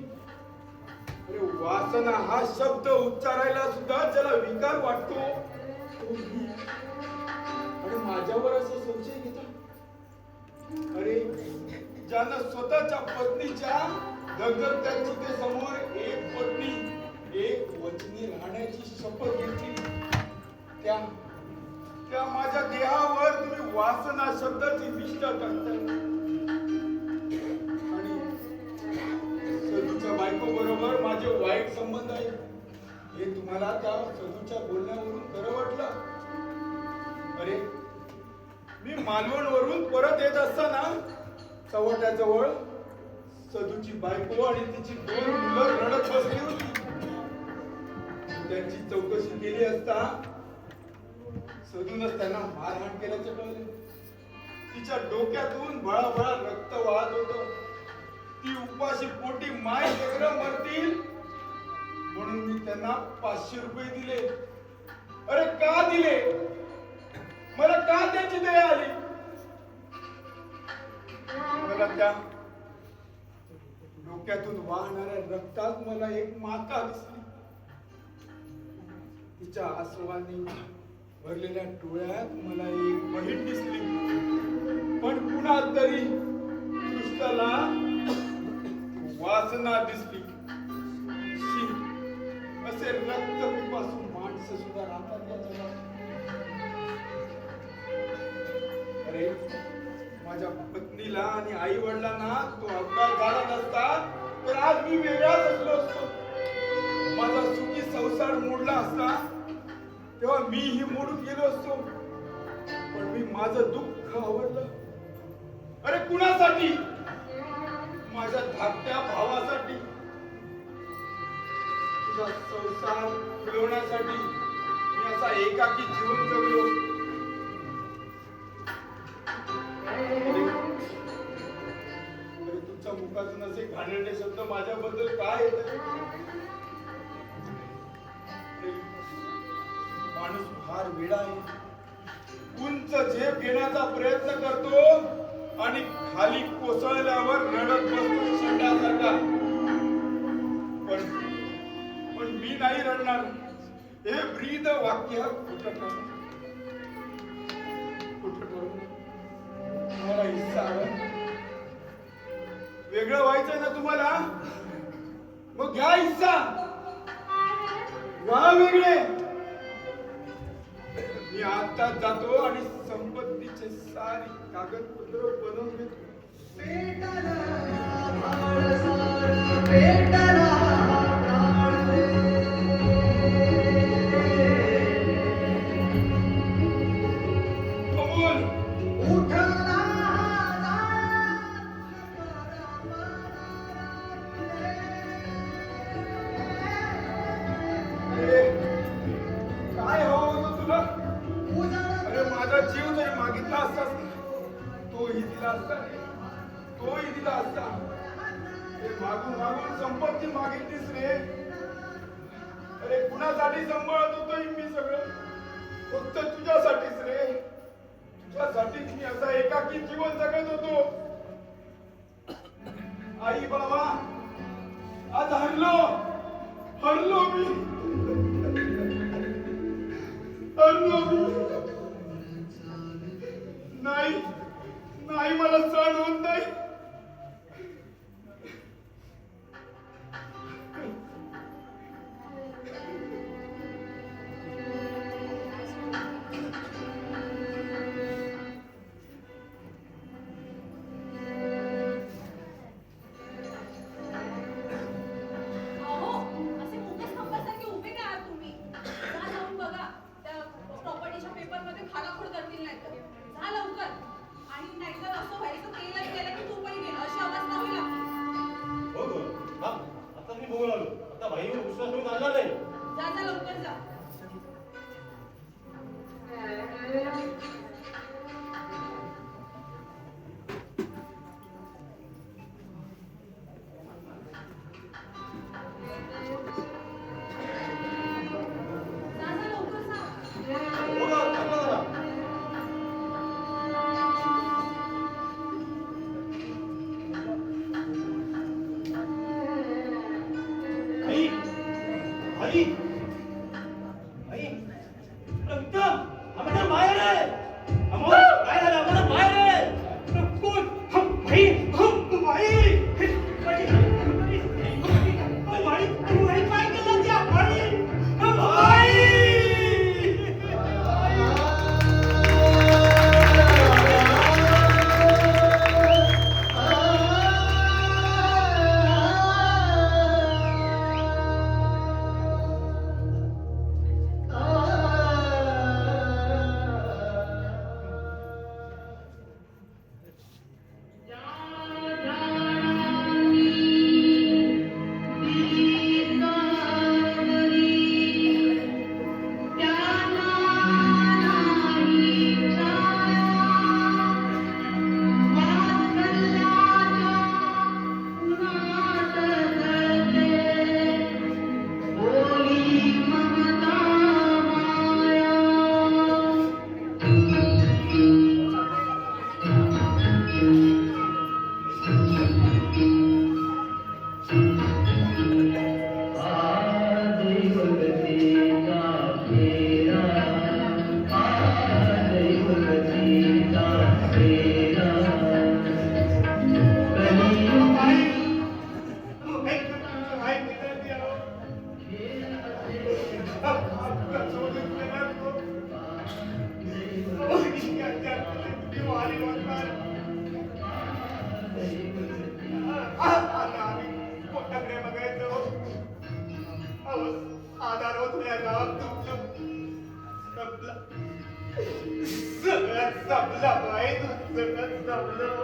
अरे वासना हा शब्द उच्चारायला सुद्धा ज्याला विकार वाटतो तो मी. अरे माझ्यावर असं संशय घेता? अरे ज्यानं स्वतःच्या पत्नीच्या दगदगत्या चितेसमोर एक पत्नी एक वचनी राहण्याची शपथ घेतली, त्या माझ्या देहावर तुम्ही वासना शब्दाची विष्ठा टाकताय. आणि सदूच्या बायको बरोबर माझे वाईट संबंध आहेत हे तुम्हाला त्या सदूच्या बोलण्यावरून खरं वाटलं? अरे मी मालवणवरून परत येत असताना चव्हाट्याजवळ सदूची बायको आणि तिची 2 मुलं रडत बसली होती. त्यांची चौकशी केली असता सदूनच त्यांना मारहाण केल्याचे कळले. तिच्या डोक्यातून भळाभळा रक्त वाहत होतं. ती उपाशी पोटी माय लेकरं मरतील म्हणून मी त्यांना 500 रुपये दिले. अरे का दिले? मला का त्याची दया आली? मला त्या डोक्यातून वाहणाऱ्या रक्तात मला एक माता दिसली. तिच्या आसवांनी भरलेल्या डोळ्यात मला एक बहीण दिसली. पण कुणा तरी दृष्टाला वासना दिसली. शी, असे रक्त पिपासून माणसं सुद्धा राहतात या जगात. अरे माझ्या पत्नीला आणि आई वडिलांना तो अपघात झाला नसता तर आज मी वेगळाच असलो असतो. माझा सुखी संसार मोडला असता तेव्हा मीही मोडून गेलो असतो. पण मी माझं दुःख आवडलं. अरे कुणासाठी? माझ्या धाकट्या भावासाठी. तुझा संसार मिळवण्यासाठी मी असा एकाकी जीवन जगलो. अरे तुमच्या मुखातून असे घाणेरडे शब्द माझ्याबद्दल काय येत? माणूस फार वेडा आहे. उंच झेप घेण्याचा प्रयत्न करतो आणि खाली कोसळल्यावर रडत बसतो शेंड्यासारखा. पण मी नाही रडणार. हे ब्रीद वाक्य खोटं ठरलं. तुम्हाला हिस्सा हवा? वेगळं व्हायचंय ना तुम्हाला? मग घ्या हिस्सा. व्हा वेगळे. मी मी आत्ताच जातो आणि संपत्तीचे सारी कागदपत्र बनवून घेतो. अमोल, काय हवं होतं तुला? अरे माझा जीव जरी मागितला असतास तोही दिला असता रे. तोही दिला असता. हे मागून मागून संपत्ती मागितलीस रे. अरे कुणासाठी सांभाळत होतो मी सगळं? फक्त तुझ्यासाठीच रे. तुझ्यासाठीच मी असा एकाकी जीवन जगत होतो. आई बाबा आज हरलो मी. नाही मला सहन होत नाही. अहो, असे मुकेश खांबासारखे उभे का आहात तुम्ही? जा जाऊन बघा. त्या प्रॉपर्टीच्या पेपरमध्ये खाडाखोड करतील नाहीतर. जा लवकर. आणि नाहीतर असं व्हायचं केलं की तूपही गेलं अशी अवस्था होईल आपली. हो गं. हा, आता मी बघून आलो. आता भाईवर विश्वास ठेवून चालणार नाही. जा लवकर जा. जा लवकर जा. हो गं, चांगला झाला. आई, आई, आई, उत्तम, आम्हाला बाहेर आहे. अमोल, काय झालं? आम्हाला बाहेर आहे. कोण? भाई, भाई. भाई काय केलं त्या भाई? भाई. आधार होत या गावात सगळ्यात संपला बाई, सगळ्यात संपलं.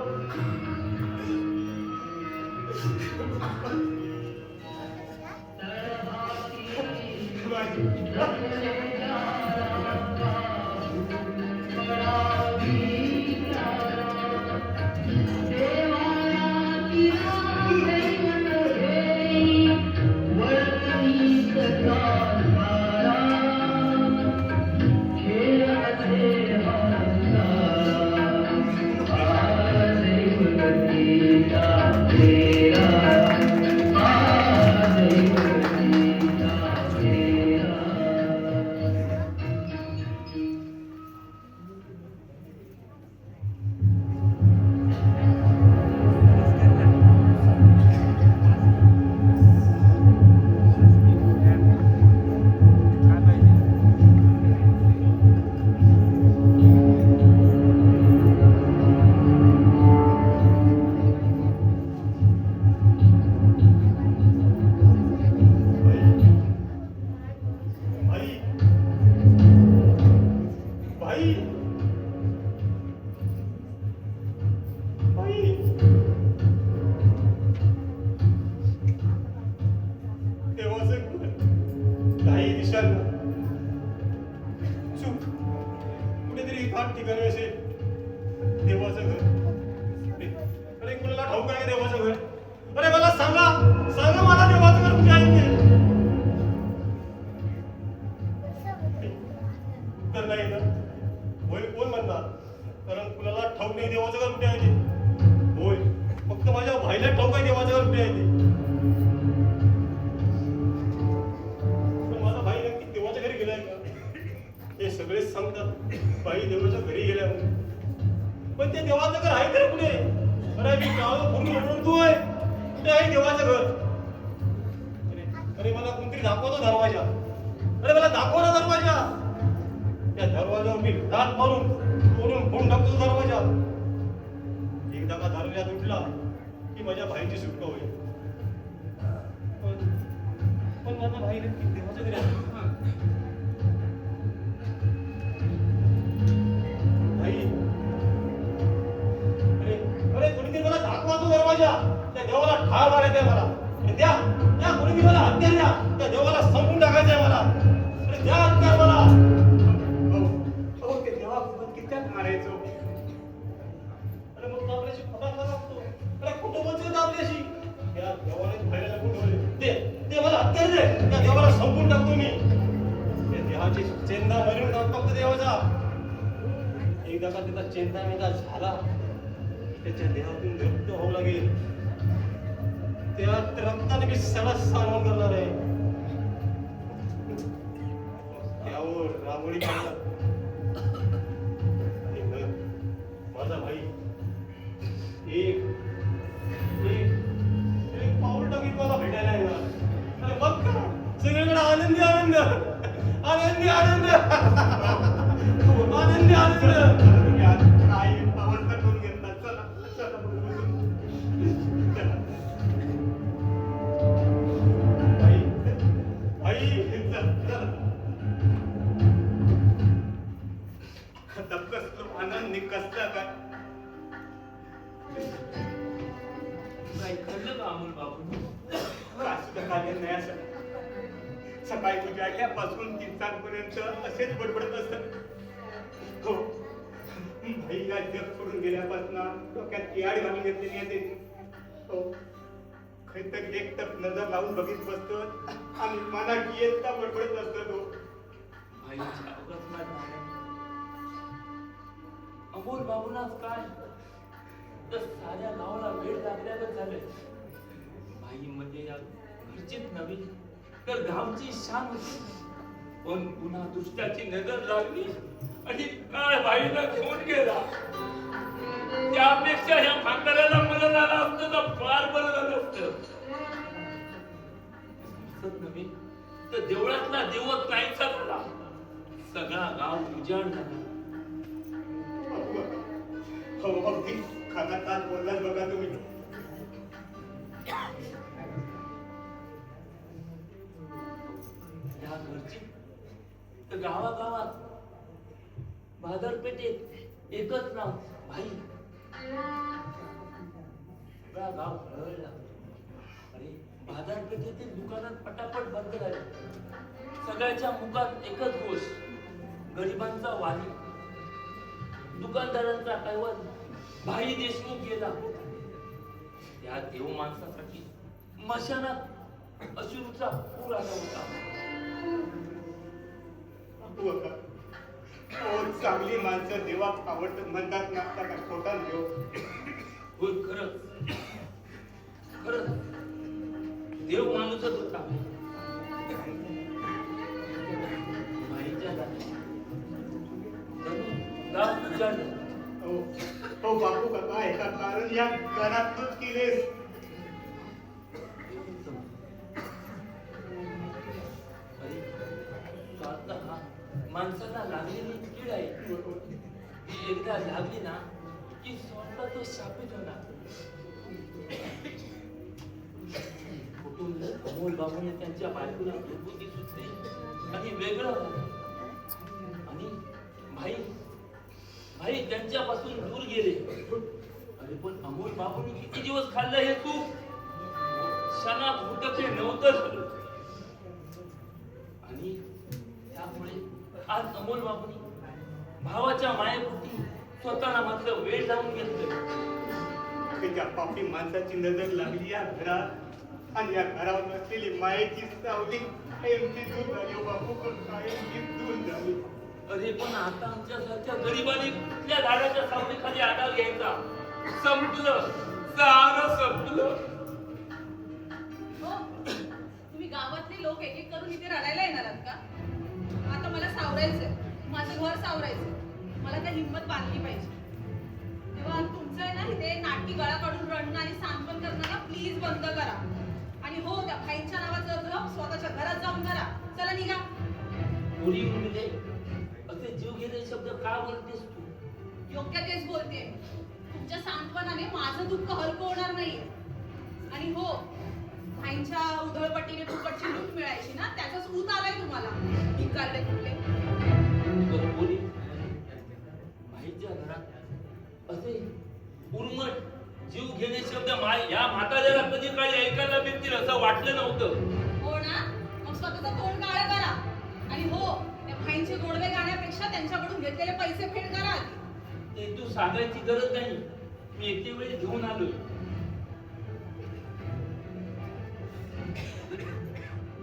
विचार कर. चूक कुठेतरी एका ठिकाणी असेल देवाचं घर. अरे कुणाला ठाऊक आहे देवाचं घर? अरे मला सांगा सांगा मला देवाचं घर कुठे आहे ते? तर नाही ना होय कोण म्हणणार? कारण कुणाला ठाऊक नाही देवाचं घर कुठे आहे ते. होय फक्त माझ्या भाईला ठाऊक आहे देवाचं घर कुठे आहे ते. पण माझा भाई नक्की देवाच्या घरी गेलाय का? हे सगळे सांगतात बाई देवाच्या घरी गेल्या म्हणून. पण ते देवाचं घर आहे तरी कुठे? अरे मी गावाला पूर्ण ओरडतोय कुठे आहे देवाचं घर? अरे मला कोणतरी दाखवतो दरवाजा. अरे मला दाखव ना दरवाजा. त्या दरवाजावर मी दात मारून तोडून फोडून टाकतो दरवाजा. एकदा का दरवाजा तुटला की माझ्या भाईची सुटका होईल. पण माझा भाई नक्की देवाच्या घरी आहे. भाई अरे कोणीतरी मला दाखवा तो दरवाजा. त्या देवाला ठार मारायचंय मला. अरे द्या द्या कोणीतरी मला हत्यार द्या. त्या देवाला संपून टाकायचंय मला. अरे द्या हत्यार मला. ते देवा कित्यात मारायचो? अरे मग तो आपल्याशी खोटा का लागतो? अरे कुठं बोलतो आपल्याशी? त्या देवाने भाईला लपून ठेवले. दे मला हत्यार दे. त्या देवाला संपून टाकतो मी. त्या देवाची चेंदा मरून टाकतो देवाचा. एकदा का त्याचा चेंदा मेंदा झाला त्याच्या देहातून रक्त होऊ लागेल. त्या रक्ताने मी सगळा सामान करणार आहे. त्यावर रांगोळी काढतात. माझा भाई एक पाऊल टाकीत मला भेटायला येणार. अरे बघ का सगळीकडे आनंदी आनंद आनंदी आनंद आनंदी आनंद. काय अवस्था करून घेतला. चला चला भाई भाई धबकस आनंद कसला काय काही घडलं का अमोल बाबू? काय सुद्धा कार्य नाही असं. सकाळी उजाडल्यापासून दिवसांपर्यंत असेच बडबडत असत. हो भाईला जग सोडून गेल्यापासून डोक्यात कियाड घालून घेतलेली आहे ते. हो काहीतरी एक तर नजर लावून बघित बसतो आणि मला की येत का बडबडत असतो तो. भाईच्या अवगत अमोल बाबूलाच काय तर साऱ्या गावाला वेळ लागल्यागत झाले. भाई म्हणजे या घरचीच नव्हे तर गावची शान होती. पण पुन्हा दुसऱ्याची नजर लागली आणि काय भाईला घेऊन गेला. त्यापेक्षा या म्हाताऱ्याला मरण आलं असतं तर फार बरं झालं असतं. नव्हे तर देवळातला दिवस नाहीचा झाला. सगळा गाव उजाड झाला. हो अगदी खातात बोललाच बघा तुम्ही. या घरची तर गावागावात बाजारपेठेत एकच नाव भाई. सगळा गाव हळहळला. अरे बाजारपेठेतील दुकानात पटापट बंद झाले. सगळ्याच्या मुखात एकच घोष गरिबांचा वाली. दुकानदारांचा कैवारी भाई देशमुख गेला. त्या देव माणसासाठी मशानात अश्रूचा पूर आला होता. चांगली माणसं देवा आवडत म्हणतात ना का खोटा देव. होय खरंच खरंच देव माणूसच होता. भाईच्या जागी गाव उजाडलं. हो बापू काका एका कारण या घरातच केलेस. माणसाला लागलेली कीड आहे. ती एकदा लागली ना की स्वतः तो शापित होणार. कुटुंब अमोल बाबूने त्यांच्या बायकोला घरगुती सुचले आणि वेगळं झालं. आणि भाई भाई त्यांच्यापासून दूर गेले. अरे पण अमोल बाबूने किती दिवस खाल्लं हे तूप? क्षणात उठते नव्हतं झालं. आणि आज अमोल बाबूनी भावाच्या मायेपोटी स्वतःला मात्र वेळ जाऊन घेतलं. त्या पापी माणसाची नजर लागली या घरात आणि या घरावर नसलेली मायेची सावली कायमची दूर झाली हो बापू, पण कायमची दूर झाली. अरे पण आता आमच्यासारख्या गरिबांनी कुठल्या झाडाच्या सावलीखाली आधार घ्यायचा? संपलं, सारं संपलं. हो तुम्ही गावातले लोक एक एक करून इथे रडायला येणार आहात का? आता मला सावरायचंय, माझं घर सावरायचंय, मला त्या हिंमत बांधली पाहिजे. तेव्हा तुमचं आहे ना इथे नाटकी गळा काढून रडणं आणि सांत्वन करणं ना प्लीज बंद करा. आणि हो त्या फाईलच्या नावाचं जप स्वतःच्या घरात जाऊन करा. चला निघा. मुली मुली असे जीव घेणे शब्द का बोलतेस तू? योग्य तेच बोलते. तुमच्या सांत्वनाने माझं दुःख हलकं होणार नाहीये. आणि हो भाईंच्या उधळपट्टीने फुकटची लूट मिळायची ना, त्याचाच ऊत आलाय तुम्हाला. भिकारडे कुठले. पण मुली भाईच्या घरात असे उर्मट जीव घेणे शब्द या म्हाताऱ्याला कधी काळी ऐकायला भेटतील असं वाटलं नव्हतं. हो ना, मग स्वतःचं तोंड काळं करा. आणि हो त्या भाईंचे गोडवे गाण्यापेक्षा त्यांच्याकडून घेतलेले पैसे फेड करा आधी. ते तू सांगायची गरज नाही, मी एके वेळी घेऊन आलोय.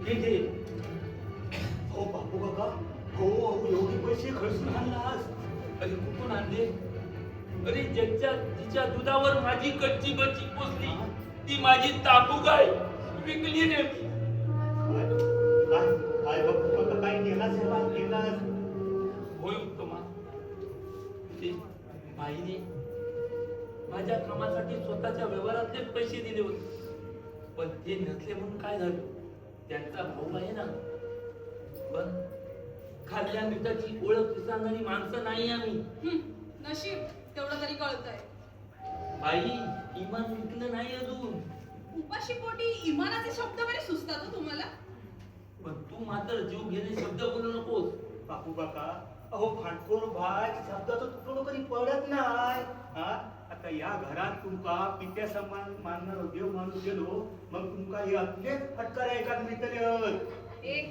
हे घे. हो बापू काका, हो एवढे पैसे खर्चून आणलास? अरे कुठून आणले? अरे ज्याच्या तिच्या दुधावर माझी कच्ची बच्ची पोचली ती माझी ताकू गाय विकली रे मी. काय काय बापू काका, काय केलास हे बात केलास? होय उत्तमा, ते बाईने माझ्या कामासाठी स्वतःच्या व्यवहारातले पैसे दिले होते, पण ते नसले म्हणून काय झालं? त्यांचा भाऊ आहे ना, पण खाल्ल्या मिठाची ओळख विसरणारी माणसं नाही आम्ही. नशीब तेवढं तरी कळतंय. बाई इमान विकलं नाही अजून. उपाशी पोटी इमानाचे शब्द बरे सुचतात हो तुम्हाला. पण तू मात्र जीव घेणे शब्द बोलू नकोस. बापू काका, अहो फाटकोर भाग शब्दाचं तुकडं कधी पडत नाही. हा आता या घरात तुमका पित्या सन्मान मानणार देव माणूस गेलो, मग तुमका हे अतलेच फटकार ऐकात मिळतले. ए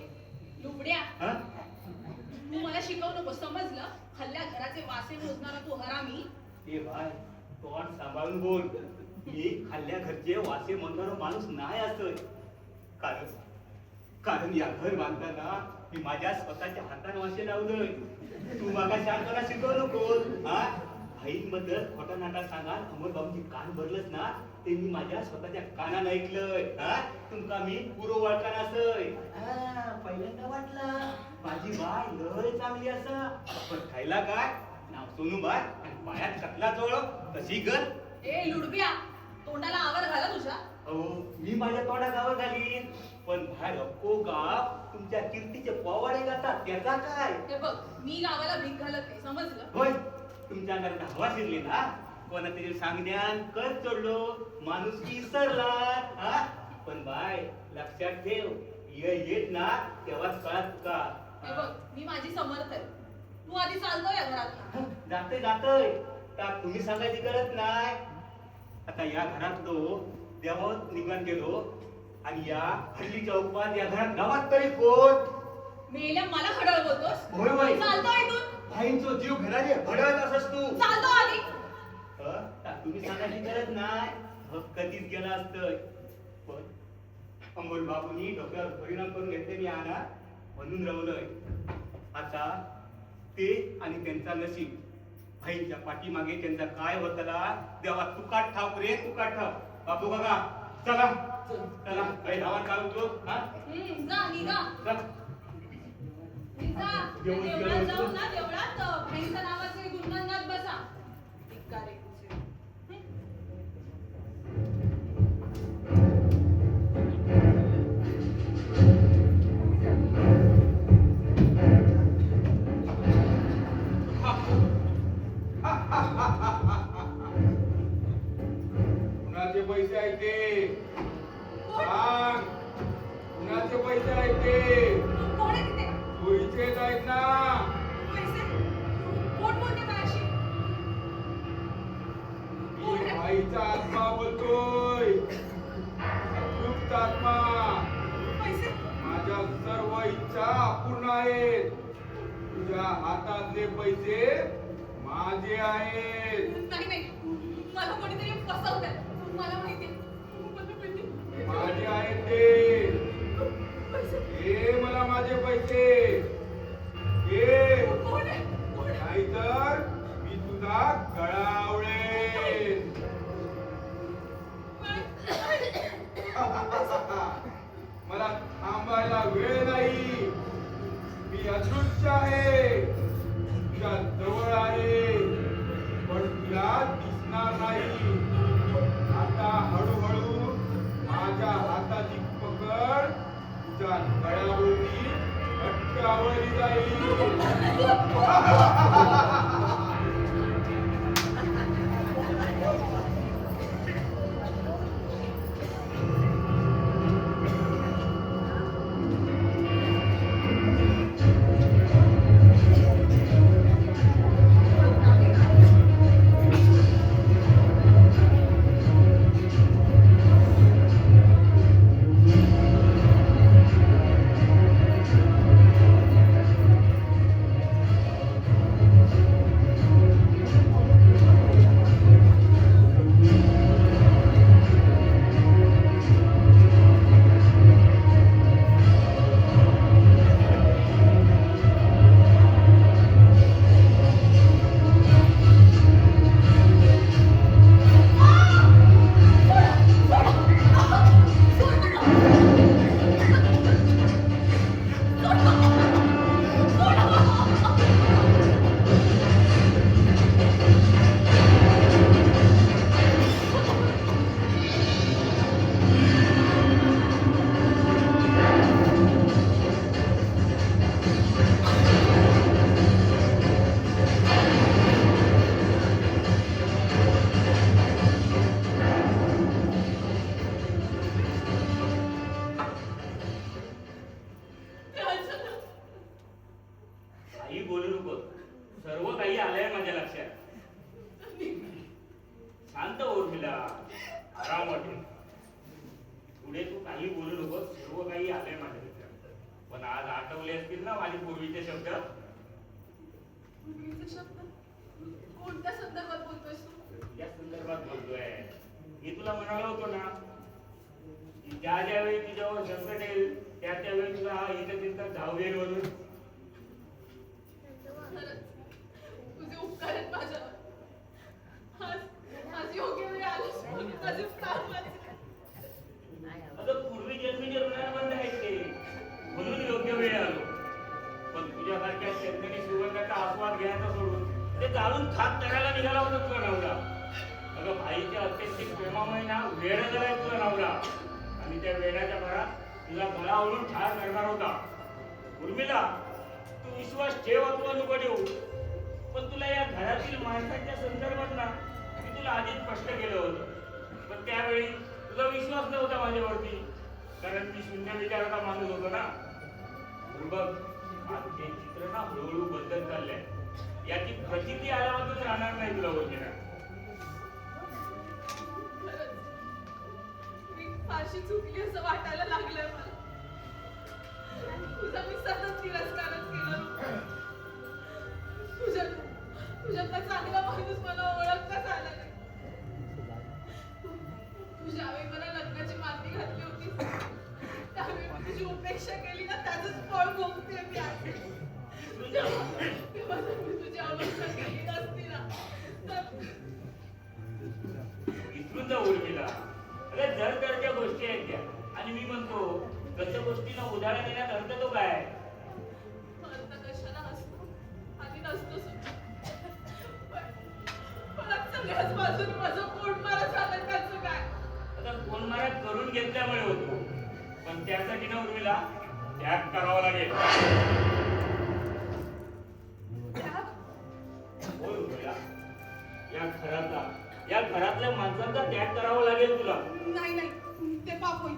लुबड्या, हा तू मला शिकवू नको, समजलं? हल्ल्या घराचे वासे मोजणारा तू हरामी. ए भाई तोंड सांभाळून बोल. मी खाल्ल्या घरचे वासे म्हणणारा माणूस नाही असत. कारण या घर बांधताना मी माझ्या स्वतःच्या हाताने वासे लावलोय. तू मागा शांतपणा शिकवू नको. हा भाईंबद्दल खोटा नाटा सांगा अमोल बाबूची कान भरलंच ना, ते मी माझ्या स्वतःच्या कानानं ऐकलंय. हा तुमका मी पूर्व वळखान असय. पहिल्यांदा वाटलं माझी बाय लय चांगली असा, पण खायला काय नाव सोनू बाय आणि पायात कटला जोळ तशी गर. ए लुडब्या, तोंडाला आवर घाला तुझ्या. अहो मी माझ्या तोंडात आवर घालीन, पण बाहेर अक्को गाव तुमच्या कीर्तीचे पवाडे गातात त्याचा काय? हे बघ, मी गावाला भीक घालत नाही, समजलं? होय तुमच्या अंगात हवा शिरली ना, कोणातरी सांगण्यान कर चढलो माणूस की सरला. हा पण बाय लक्षात ठेव, येत ना तेव्हाच कळत का. हे बघ, मी माझी समर्थ आहे. तू आधी चालतो या घरात. जातोय का तुम्ही सांगायची गरज नाही. आता या घरात तो देवात निघून गेलो आणि या हल्लीच्या उपवास या घरात गावात तरी कोण? मेल्या मला हडळ बोलतोस? होय होय, चालतो इथून. भाईंचो जीव घराने भडवत असस तू. चालतो आधी. तुम्ही सांगायची गरज नाही, कधीच गेला असतोय. पण अमोल बाबूंनी डोक्यावर परिणाम करून घेतले मी आणा म्हणून रवलोय. आता ते आणि त्यांचा नशीब भाईंच्या पाठीमागे त्यांचा काय होतला देवा तुकाट ठाव रे, तुकाट ठाव. बापू बघा चला चला काही धावात काढू तो. हा जा निघा. चल. निघा. देवळात जाऊ ना, देवळात भाईंच्या नावाचे गुणगान गात बसा. धिक्कारे तुझे. कुणाचे पैसे आहेत ते सांग. कुणाचे पैसे आहेत ते? कोण आहे तिथे? सोयीचेच आहेत ना. पैसे? कोण बोलते माझ्याशी? मी भाईचा आत्मा बोलतोय, संतृप्त आत्मा. पैसे? माझ्या सर्व इच्छा अपूर्ण आहेत. तुझ्या हातातले पैसे माझे आहेत. नाही नाही मला कोणीतरी फसवलंय. मला माहिती मला माहिती. माझे आहेत ते. पैसे हे मला माझे पैसे हे कोण आहे? कोण आहे? नाहीतर मी तुझा गळा आवळेन. मला थांबायला वेळ नाही. मी अदृश्य आहे. तुझ्या जवळ आहे पण तुला दिसणार नाही. आता हळूहळू माझ्या हाताची पकड तुझ्या गळ्यावरती घट्ट आवळली जाईल. काही बोलू नको. सर्व काही आलंय माझ्या लक्षात. शांत उर्मिला, आराम वाटेल. पुढे तू काही बोलू नको. सर्व काही आलंय माझ्या लक्षात. पण आज आठवले असतील ना माझे पूर्वीचे शब्द. पूर्वीचे शब्द कोणत्या संदर्भात बोलतोयस तू? या संदर्भात बोलतोय. मी तुला म्हणालो होतो ना की ज्या ज्यावेळी तुझ्यावर संकट येईल त्या त्यावेळी तुला इथं तिथं धाव येईल म्हणून. खरंच तुझे उपकार आहेत माझ्यावर. आज योग्य वेळ आलीस. माझे उपकार वाचले. अगं पूर्वी जन्मीचे ऋणानुबंध आहेत ते म्हणून योग्य वेळ आलो. पण तुझ्यासारख्या शेतकरी सुवर्णाचा आस्वाद घ्यायचा सोडून ते जाळून खात तळायला निघाला होता तुला नवरा. अगं भाईच्या अत्यंतिक प्रेमामुळे ना वेळ झालाय तुला नवरा. आणि त्या वेळाच्या भरात तुला गळा ओढून ठार करणार होता. उर्मिला, तू विश्वास ठेव अथवा नको ठेवू, पण तुला या घरातील माणसाच्या संदर्भात ना मी तुला आधीच स्पष्ट केलं होतं. पण त्यावेळी तुझा विश्वास नव्हता माझ्यावरती, कारण मी शून्य विचाराचा माणूस होतो ना. बघ आज ते चित्र ना हळूहळू बदलत चाललंय. याची प्रचिती आल्यावरच राहणार नाही तुला वगैरे. खरंच मी फाशी चुकली असं वाटायला लागलंय मला. तुझा मी सतत तिरस्कारच केला. तुझ्यातला चांगला माणूस मला ओळखताच आला नाही. तू ज्यावेळी मला लग्नाची मागणी घातली होती त्यावेळी मी तुझी उपेक्षा केली ना, त्याचंच फळ भोगते मी आज. तेव्हा जर मी तुझी अवस्था केली नसती ना तर विसरून जा उर्मिला. अरे जर तरच्या गोष्टी आहेत त्या. आणि मी म्हणतो कसं गोष्टीला उदाहरण देण्यात अर्थ तो काय? अर्थ कशाला असतो आणि नसतो सुद्धा. पण आज सगळ्याच बाजूने माझं पोट मारा झालं त्याचं काय? आता कोण मारा करून घेतल्यामुळे होतो, पण त्यासाठी ना उर्मिला त्याग करावा लागेल. होय उर्मिला, या घरातल्या माणसांचा त्याग करावा लागेल तुला. नाही नाही ते पाप होईल.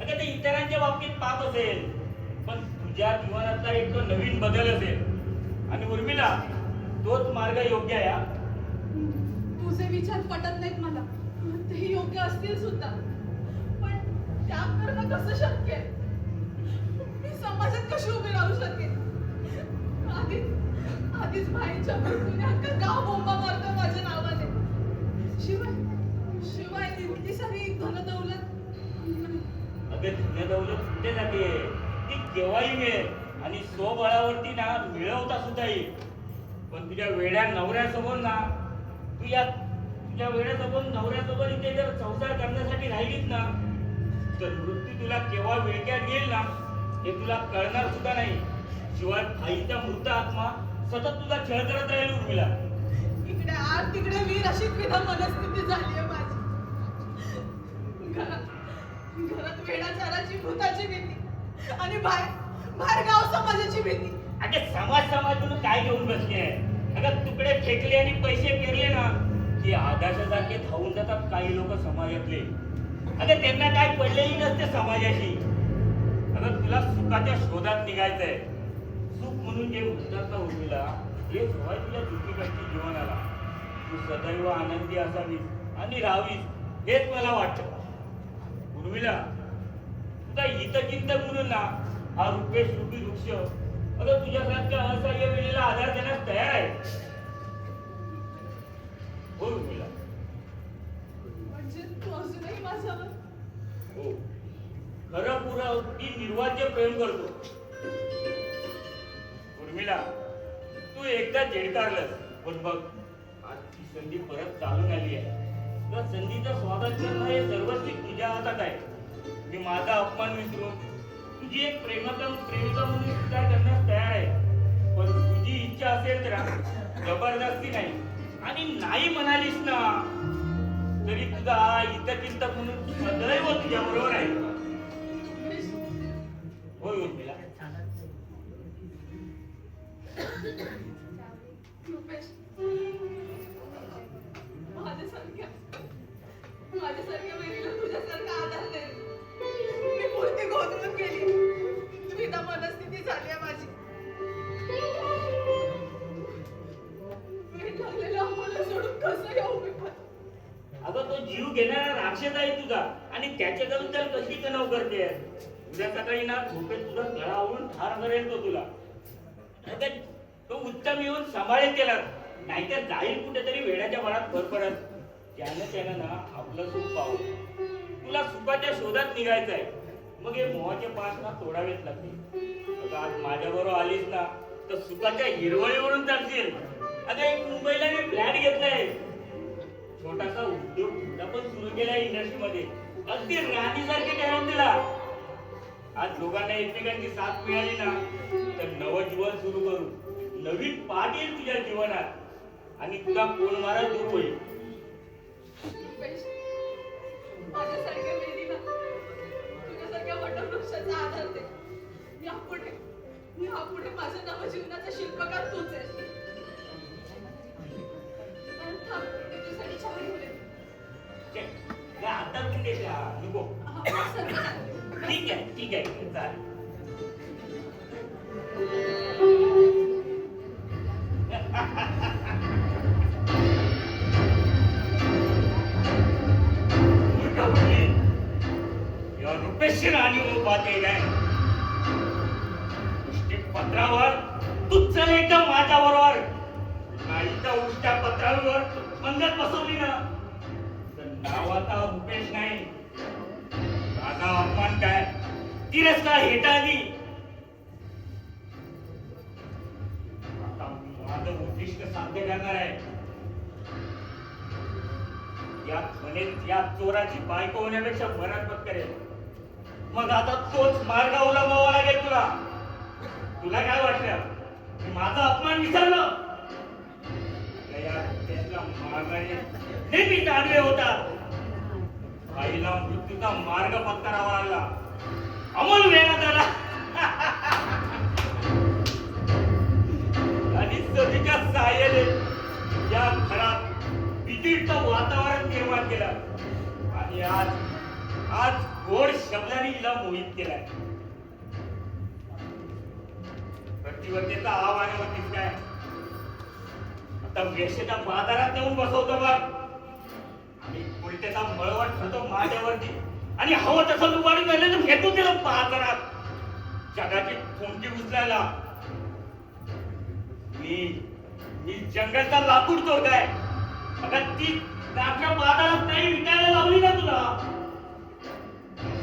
अगं ते इतरांच्या बाबतीत पाप असेल, पण तुझ्या जीवनातला एक तो नवीन बदल असेल. आणि उर्मिला तोच मार्ग योग्य आहे. तुझे विचार पटत नाहीत मला. ते योग्य असतील सुद्धा, पण त्याग करणं कसं शक्य आहे? मी समाजात कशी उभी राहू शकेन? भाईच्या मृत्यूने अख्खं गाव बोंबा मारतो माझ्या नावाने. शिवाय इतकी सारी धनदौलत. अगं धनदौलत कुठे जाते? ती केव्हाही मिळेल आणि स्वबळावरती ना मिळवता सुद्धा येईल. पण तुझ्या वेड्या नवऱ्यासमोर ना तुझ्या वेड्यासमोर नवऱ्यासमोर इथे जर संसार करण्यासाठी राहिलीच ना तर मृत्यू तुला केव्हा विळक्यात घेईल ना हे तुला कळणार सुद्धा नाही. शिवाय आईचा मृत आत्मा सतत तुझा छळ करत राहील उर्मिला. इकडे आड तिकडे वीर अशी विधा मनस्थिती झाली आहे माझी. घरात वेडाचाराची भूताची भीती आणि बाहेर गाव समाजाची भीती. अगं समाज म्हणून काय घेऊन बसली आहे? अगं तुकडे फेकले आणि पैसे पेरले ना की आकाशासारखे धावून जातात काही लोक समाजातले. अगं त्यांना काय पडलेली नसते समाजाशी. अगं तुला सुखाच्या शोधात निघायचंय. सुख म्हणून जे म्हणतात ना उर्मिला हे सवय तुझ्या दुःखीकडची जीवनाला. तू सदैव आनंदी असावीस आणि राहावीस हेच मला वाटतं. उर्मिला तुझा हितचिंतक म्हणून ना हा रुपेश रूपी वृक्ष अगं तुझ्यासारख्या असहाय्य वेळेला आधार देण्यास तयार आहे. हो उर्मिला. म्हणजे तू अजूनही माझ्यावर. हो खरं पुरं की निर्वाज्य प्रेम करतो. उर्मिला तू एकदा झेडकारलंस पण बघ आज ती संधी परत चालून आली आहे. त्या संधीचं स्वागत करणं हे सर्वस्वी तुझ्या हातात आहे. मी माझा अपमान विसरून तुझी एक प्रेमिका म्हणून स्वीकार करण्यास तयार आहे. पण तुझी इच्छा असेल तर जबरदस्ती नाही आणि नाही म्हणालीस ना तरी तुझा हितचिंतक म्हणून सदैव तुझ्या बरोबर आहे. होय उर्मिला. रुपेश, माझ्यासारख्या वैरीला तुझ्यासारखा आधार दे. मी मूर्ती गोंधळून गेली. विधा मनस्थिती झाली आहे माझी. वेळ लागलेला आम्हाला सोडून कसं येऊ मी पण. अगं तो जीव घेणारा राक्षस आहे तुझा आणि त्याच्याकडून त्याला कशी कणव करते. उद्या सकाळी ना झोपेत तुझा गळा आवळून ठार करेल तो तुला. अगं तो उत्तम येऊन सांभाळेल त्याला नाहीतर जाईल कुठेतरी वेड्याच्या बळात भर पडत. त्यानं ना आपलं सुख पाहू. तुला सुखाच्या शोधात निघायचं आहे. मग हे मोहाचे पास ना तोडावेच लागतील. आज माझ्याबरोबर आलीस ना तर सुखाच्या हिरवळीवरून चालशील. अगं एक मुंबईला मी फ्लॅट घेतलाय. छोटासा उद्योग पण सुरू केलाय इंडस्ट्रीमध्ये. अगदी राणीसारखे ठेवून दिला. आज दोघांना एकमेकांची साथ मिळाली ना तर नवं जीवन सुरू करू. नवीन पाठ येईल तुझ्या जीवनात आणि तुला कोण मारा दूर होईल. माझ्यासारख्या वेळीला तुझ्यासारख्या वटवृक्षाचा आधार दे. यापुढे माझ्या नवजीवनाचा शिल्पकार तूच आहेस. थांब, मी तुझ्यासाठी चहा घेऊन येते. आता कुठे नको. ठीक आहे चालेल. रुपेश राणी वो बातें है उष्टी पत्रावर तू चल एकदा माझ्या बरोबर. नाही तर उष्ट्या पत्रावर मंगत बसवली ना तर नाव आता रुपेश नाही. माझा अपमान काय तिरस्कार हेटाळली. आता माझं उद्दिष्ट साध्य करणार आहे. या चोराची बायको होण्यापेक्षा मरण पत्करेल. मग आता तोच मार्ग अवलंबावा लागेल तुला. तुला काय वाटलं माझा अपमान विसरलं? नेहमीच आडवे होता. आईला मृत्यूचा मार्ग पत्करावा लागला. अमोल वेळात आला आणि सतीच्या सहाय्याने या घरात भीतीचं वातावरण निर्माण केलं आणि आज गोड शब्दाने हिला मोहित केलाय. प्रतिबद्धतेचा आव्हान होतीस काय? आता वेश्येच्या बाजारात नेऊन बसवतो बघ आणि उलट्याचा मळवट ठरतो माझ्यावरती आणि हवं तसं दुपारी झालं तर फेकून दिलं बाजारात जगाची थोंकी उचलायला. मी जंगलचा लाकूड तोडताय. अगं ती रात्र बाजारात नाही विकायला लावली ना तुला.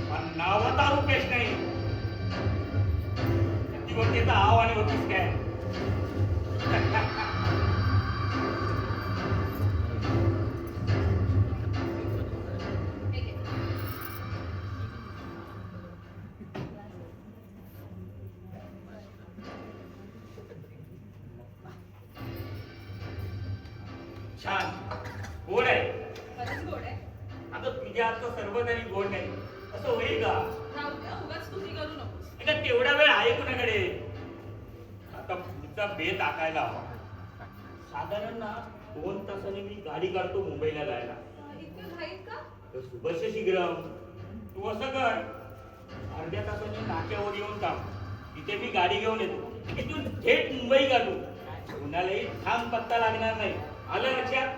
पण नावाचा रुपेश नाही. ती गोष्टीचा आव आणि होतीस काय? ठीक आहे. छान गोड आहे. खरंच गोड आहे. अगं तुझ्या हातचं सर्वतरी गोड नाही असं होईल का? राहू द्या, उगाच स्तुती करू नकोस. अगं तेवढा वेळ आहे कुणाकडे? आता पुढचा बेत आखायला हवा. साधारण ना 2 तासाने मी गाडी काढतो मुंबईला जायला. इतकं घाईत का? तर शुभस्य शीघ्रम. तू असं कर, अर्ध्या तासाने नाक्यावर येऊन थांब. तिथे मी गाडी घेऊन येतो. तिथून थेट मुंबई काढू. कुणालाही थांब पत्ता लागणार नाही. आलं लक्षात?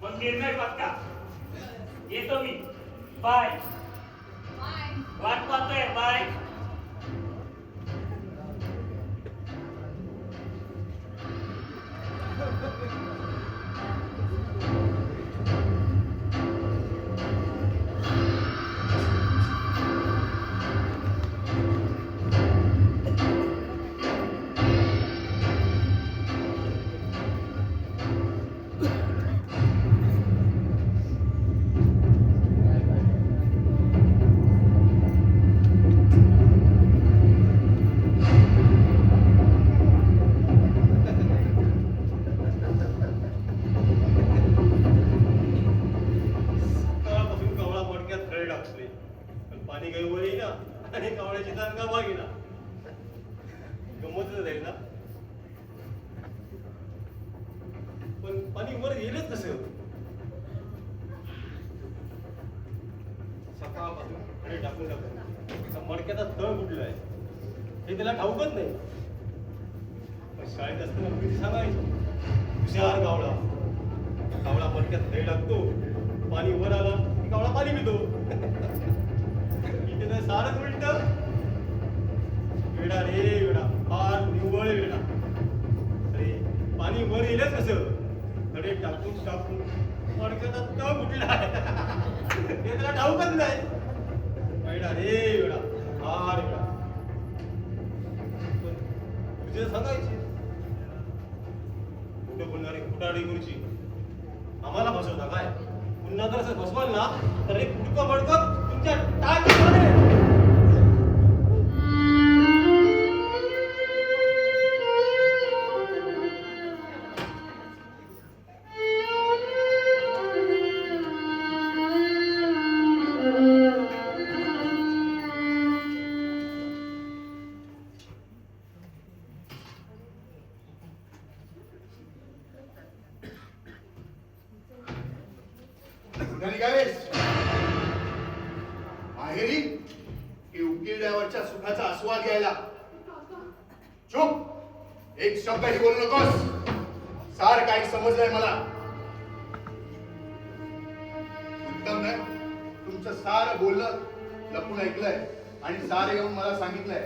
पण निर्णय पक्का. येतो मी. बाय. बाय. वाट पाहतोय. बाय. सकाळपासून कावळा मडक्यात खळे टाकले, पण पाणी काही वर येईना आणि कावळ्याची जाणका मागेना. गमतच आहे ना. पण पाणी वर येईलच कसं? सकाळपासून खळे टाकून टाकून मडक्याचा तळ कुठलाय हे त्याला ठाऊकच नाही. पण शाळेत असताना मी सांगायचो, हुशार कावळा. कावळा मडक्यात खळे टाकतो, पाणी वर आला की कावळा पाणी पितो. इथे तर सारच उलट. वेडा रे वेडा, फार निव्वळ वेडा. अरे पाणी वर येईलच कसं? कडे टाकून टाकून मडक्याचा तळ कुठला हे त्याला ठाऊकच नाही. वेडा रे वेडा, फार वेडा. पण तुझे सांगायचे कुठे बोलणारे कुठाडी गुरुची आम्हाला फसवता काय? पुन्हा जर असं फसवाल ना तर एक कुडकं बडकं तुमच्या टाकीमध्ये. कुठे निघालेस? माहेरी की उकिरड्यावरच्या सुखाचा आस्वाद घ्यायला? चुप! एक शब्दही बोलू नकोस. सार काही समजलंय मला. उत्तम नाही, तुमचं सार बोलणं लपून ऐकलंय आणि सार येऊन मला सांगितलंय.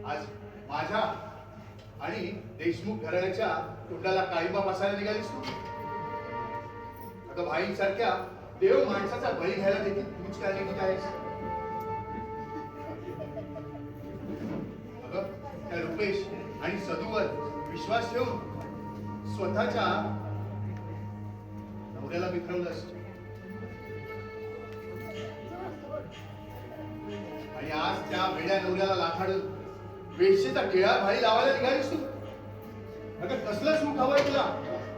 आज माझ्या आणि देशमुख घराण्याच्या तोंडाला काळिंबा बसायला निघालीस तू? अगं भाईंसारख्या देव माणसाचा बळी घ्यायला देखील तूच काय निघत आहेस? अगं त्या रुपेश आणि सदूवर विश्वास ठेवून स्वतःच्या नवऱ्याला बिथरवलंस. आणि आज त्या वेड्या नवऱ्याला लाथाडून वेश्येचा केळा भाई लावायला निघालीस तू? अगं कसलं सुख हवंय तुला?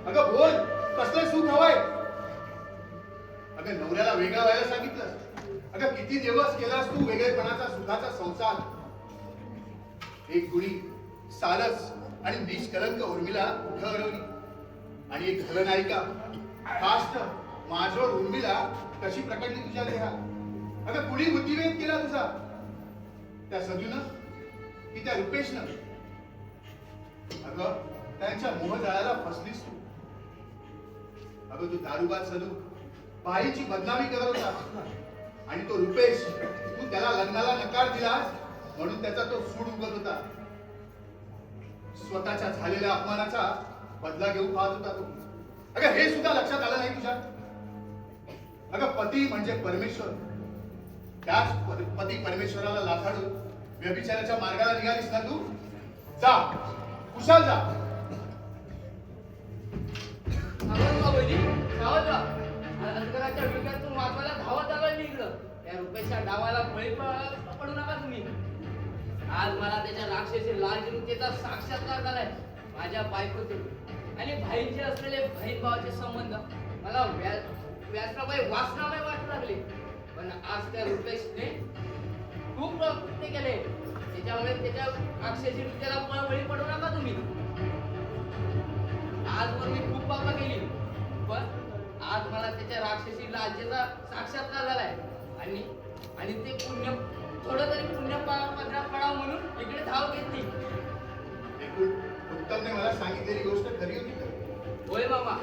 अगं बोल, कसलं सुख हवंय? अगं नवऱ्याला वेगळा व्हायला सांगितलं. अगं किती दिवस केलास तू वेगळेपणाचा सुखाचा संसार? एक गुणी सारस आणि निष्कलंक उर्मिला कुठं हरवली? आणि एक खलनायिका काष्ट माझोर उर्मिला कशी प्रकटली तुझ्या देहात? अगं कुणी बुद्धिभेद केला तुझा? त्या सदूनं की त्या रुपेशनं? अगं त्यांच्या मोहजाळ्याला फसलीस तू. अगं तू दारूबाज सदू बाईची बदनामी करत होता आणि तो रुपेश तू त्याला लग्नाला नकार दिलास म्हणून त्याचा तो सूड उगत होता. स्वतःच्या झालेल्या अपमानाचा बदला घेऊ पाहत होता तो. अगं हे सुद्धा लक्षात आलं नाही तुझ्या? अगं पती म्हणजे परमेश्वर. त्याच पती परमेश्वराला लाथाडून व्यभिचाराच्या मार्गाला निघालीस ना तू? जा, कुशाल जा. अजगराच्या डोक्यातून वाघाला धावत आलं निघलं. त्या रुपयाच्या डावाला बळी पडू नका तुम्ही. आज मला त्याच्या राक्षसी लालजनुतेचा साक्षात्कार झालाय. माझ्या बायकोचे आणि भाईंचे असलेले बहीण भावाचे संबंध मला व्यासनाबाई वासनाबाई वाटू लागले. पण आज त्या रुपेशने खूप कृत्य केले. त्याच्यामुळे त्याच्या राक्षसी त्याला बळी पडू नका तुम्ही. आजवर मी खूप पापा केली, पण आज मला त्याच्या राक्षसी लालचेचा साक्षात्कार झालाय. आणि ते पुण्य थोडं तरी पुण्य पडावं म्हणून इकडे धाव घेतली. एकूण उत्तमने मला सांगितलेली गोष्ट खरी होती का? होय मामा.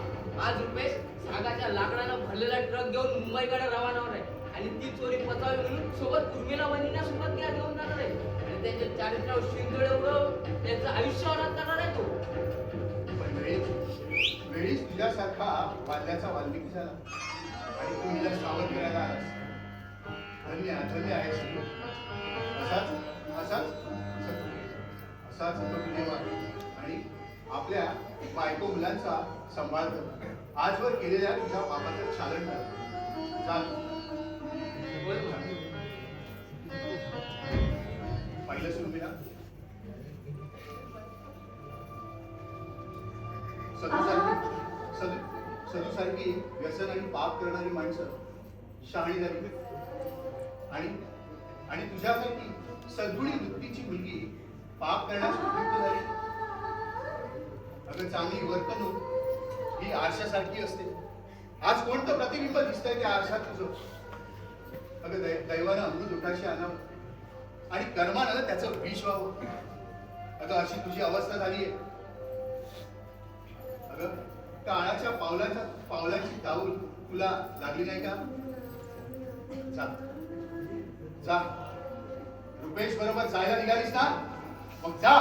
आज रुपेश सागाच्या लाकडानं भरलेला ट्रक घेऊन मुंबईकडे रवाना होणार आहे. आणि ती चोरी पचावी म्हणून सोबत उर्मिला वहिनींसोबत घेऊन जाणार आहे. आणि त्याच्या चारित्र्यावर शिंदोळे उडवून त्यांचं आयुष्य अनाथ करणार आहे तो. पण वेळीच तुझ्यासारखा वाल्याचा वाल्मिकी झाला आणि तू हिला सावध करायला आलास. धन्य धन्य आहेस तू. असाच देवा आणि आपल्या बायको मुलांचा सांभाळ कर. आजवर केलेल्या तुझ्या पापाचं क्षालन कर. चाल. पाहिलं सुरू ना सदूसारखी व्यसन आणि पाप करणारी माणसं शहाणी झाली. आणि तुझ्यासारखी सद्गुणी वृत्तीची मुलगी पाप करण्यास उपयुक्त झाली. अगं चांगली वर्तणूक ही आरशासारखी असते. आज कोणतं प्रतिबिंब दिसतंय त्या आरशात तुझं? अगं दैवानं अमृत उठाशी आणावं आणि कर्मानं त्याचं विष व्हावं. अगं अशी तुझी अवस्था झालीये. अगं काळाच्या पावलाची ताऊल तुला लागली नाही का? जा जा. रुपेश बरोबर जायला निघालीस ना? मग जा,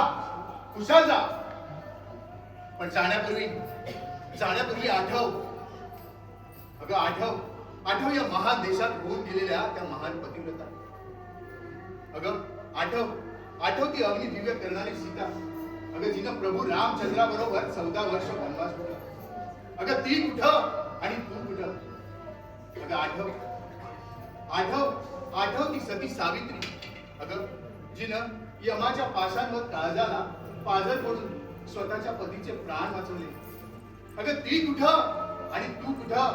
कुशाल जा. पण जाण्यापूर्वी आठव. अगं आठव या महान देशात होऊन गेलेल्या त्या महान पतिव्रता. अगं आठव ती अग्नी दिव्य करणारी सीता. अगं जिनं प्रभू रामचंद्राबरोबर 14 वर्ष वनवास होता. अगं ती कुठं आणि तू कुठं? अगं आठव ती सती सावित्री. अगं जिनं यमाच्या पाशांवर काळजाला पाझर पडून स्वतःच्या पतीचे प्राण वाचवले. अगं ती कुठं आणि तू कुठं?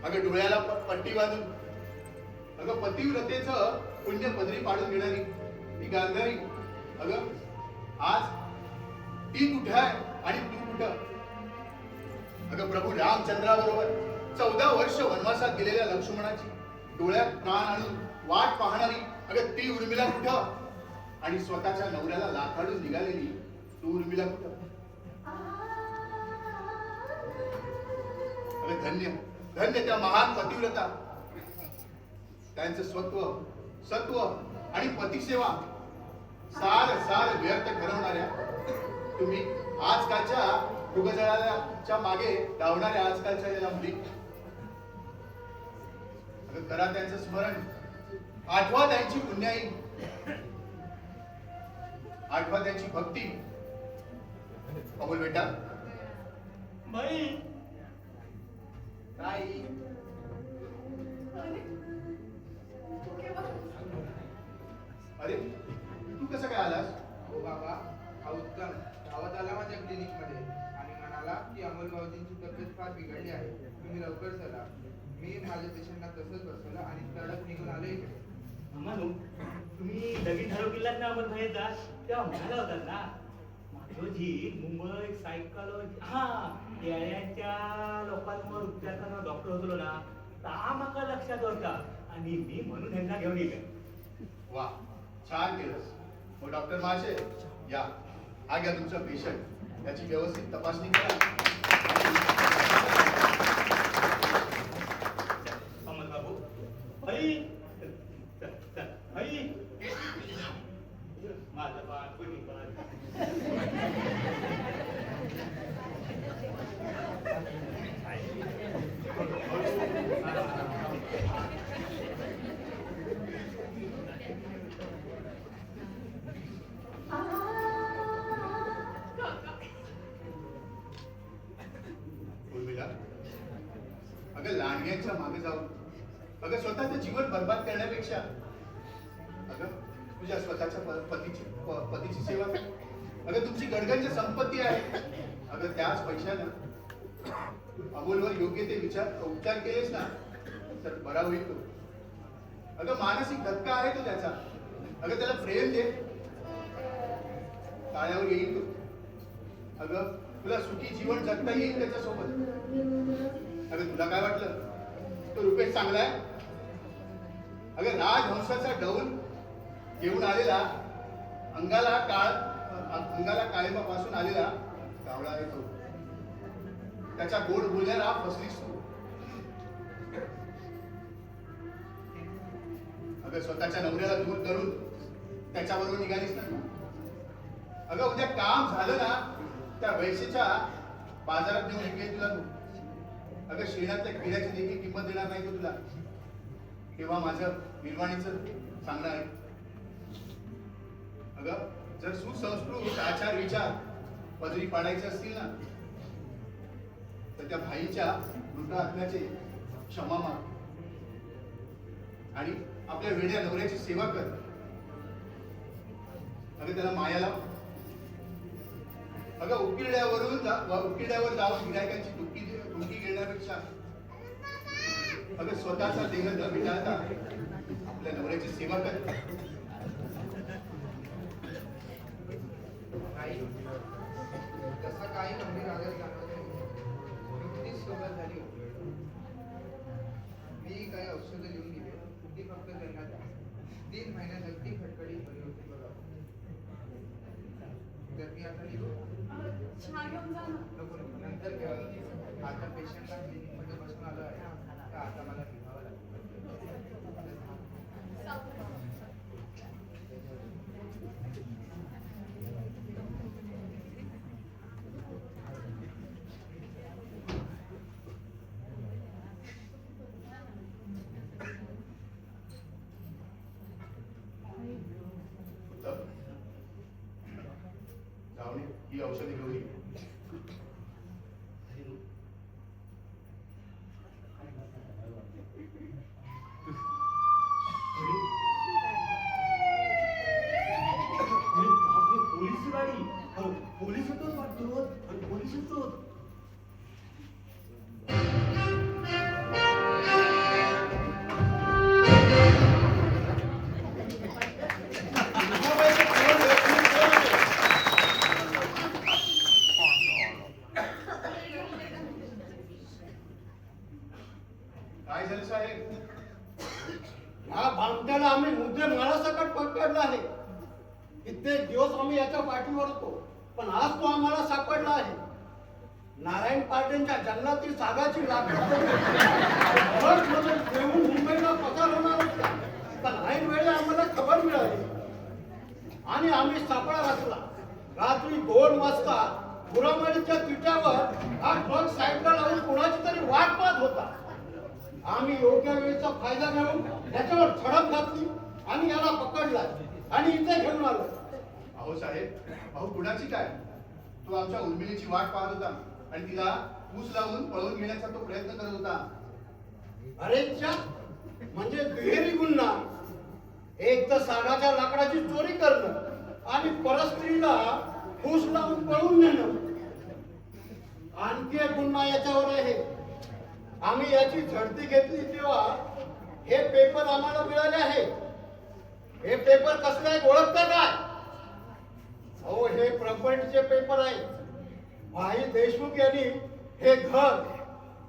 अगं डोळ्याला पट्टी बांधून अगं पतिव्रतेचं पुण्य पदरी पाडून घेणारी ती गांधारी. अगं आज ती कुठं आहे आणि तू कुठं? अगं प्रभू रामचंद्राबरोबर 14 वर्ष वनवासात गेलेल्या लक्ष्मणाची डोळ्यात प्राण आणून वाट पाहणारी अगं ती उर्मिला कुठं? आणि स्वतःच्या नवऱ्याला लाथाडून निघालेली तू उर्मिला कुठं? अगं धन्य त्या महान पतिव्रता. त्यांचं सत्व आणि पतिसेवा सार व्यर्थ ठरवणाऱ्या तुम्ही आजकालच्या मृगजळाच्या मागे धावणाऱ्या आजकालच्या या मुली. करा त्यांचं स्मरण. आठवा त्यांची पुण्याई. आठवा त्यांची भक्ती. अमोल बेटा. बाई ताई. अरे तू कसं काय आलास? हो बाबा, हा उत्तम धावत आला माझ्या क्लिनिक मध्ये आणि म्हणाला की अमोल भाऊजींची तब्येत फार बिघडली आहे, तुम्ही लवकर चला. मी माझ्या पेशंटला तसंच बसवलं आणि तडक निघून आलो इकडे. म्हणून तुम्ही नवीन ठरव किल्ल्यात ना आपण जायचा तेव्हा म्हणाला होतात ना माधवजी मुंबई सायकोलॉजी येळ्यांच्या लोकांवर उपचार करणारा डॉक्टर होतो ना ता माका लक्षात होता आणि मी म्हणून ह्यांना घेऊन येतो. वा, छान केलंस. हो डॉक्टर महाशय या. हा घ्या तुमचा पेशंट. त्याची व्यवस्थित तपासणी करा. अमल बाबू आई आई माझं बाळ कोणी बाळ उर्मिला, अगं लांडग्यांच्या मागे जाऊन अगं स्वतःचं जीवन बर्बाद करण्यापेक्षा अगं तुझ्या स्वतःच्या पतीची सेवा कर. अगं तुमची गडगंज संपत्ती आहे. अगं त्याच पैशानं अमोलवर योग्य ते उपचार केलेस ना तर बरा होईल तो. अगं मानसिक धक्का आहे तो त्याचा. अगं त्याला प्रेम दे, ताळ्यावर येईल तो. अगं तुला सुखी जीवन जगता येईल त्याच्यासोबत. अगं तुला काय वाटलं तो रुपेश चांगला आहे? अगं राजहंसाचा डौल घेऊन आलेला, अंगाला काळीमापासून आलेला कावळा आहे तो. त्याच्या गोड बोलण्याला फसलीस तू. अगं स्वतःच्या नवऱ्याला दूर करून त्याच्याबरोबर निघालीस ना. अगं उद्या काम झालं ना त्या वैशीच्या बाजारात नेऊन विकेल तुला तू. अगं शेणातल्या किड्याची देखील किंमत देणार नाही तो तुला. तेव्हा माझं निर्वाणीचं सांगणं आहे. अगं जर सुसंस्कृत आचार विचार पदरी पाडायचे असतील ना तर त्या भाईच्या मृत आत्म्याचे क्षमा माग आणि आपल्या वेड्या नवऱ्याची सेवा कर. अगं त्याला माया लाव. अगं उकिरड्यावर जाऊन गिरायकांची टुकी घेण्यापेक्षा अगं स्वतःचा देह न विटाळता आपल्या नवऱ्याची सेवा कर. आई तसा काही गंभीर आजार जाणवत नाही. नुकतीच सोबत झाली होती. मी काही औषधं लिहून दिली. ती फक्त त्यांना द्या. 3 महिन्यात अगदी खटखटी बरी होती बघा. तर मी आता लिहू चहा घेऊन जा ना. नको नको नंतर घ्या. आता पेशंटला क्लिनिकमध्ये बसून आलो आहे तर आता मला लिहावं लागेल. जाऊन ही औषधी घेऊन ये. पोलीस गाडी पोलीस येतोच वाटतो. पोलीस येतो. काय झालं साहेब? ह्या भामट्याला आम्ही मुद्दे माळासकट पकडला आहे. कित्येक दिवस आम्ही याच्या पाठीवर होतो पण आज तो आम्हाला सापडला आहे. नारायण पाटीलच्या जंगलातील सागाची लाकडं घेऊन मुंबईला पसार होणार होता. पण ऐन वेळी आम्हाला खबर मिळाली आणि आम्ही सापळा घातला. रात्री 2 वाजता गुरामाडीच्या तिट्यावर हा ट्रक साईडला लावून कोणाची तरी वाट पाहत होता. आम्ही योग्य वेळेचा फायदा घेऊन त्याच्यावर झडप घातली आणि याला पकडला आणि इथे घेऊन आलो. अहो साहेब, अहो कुणाची काय? तो आमच्या उर्मिलेची वाट पाहत होता आणि तिला ऊस लावून पळवून घेण्याचा तो प्रयत्न करत होता. अरे च्या, म्हणजे दुहेरी गुन्हा. एक तर सागाच्या लाकडाची चोरी करणं आणि परस्त्रीला ऊस लावून पळवून नेणं. आणखी एक गुन्हा याच्यावर आहे. आम्ही याची झडती घेतली तेव्हा हे पेपर आम्हाला मिळाले आहे. हे पेपर कसले आहेत ओळखता काय? हो, हे प्रॉपर्टीचे पेपर आहेत. भाई देशमुख यांनी हे घर,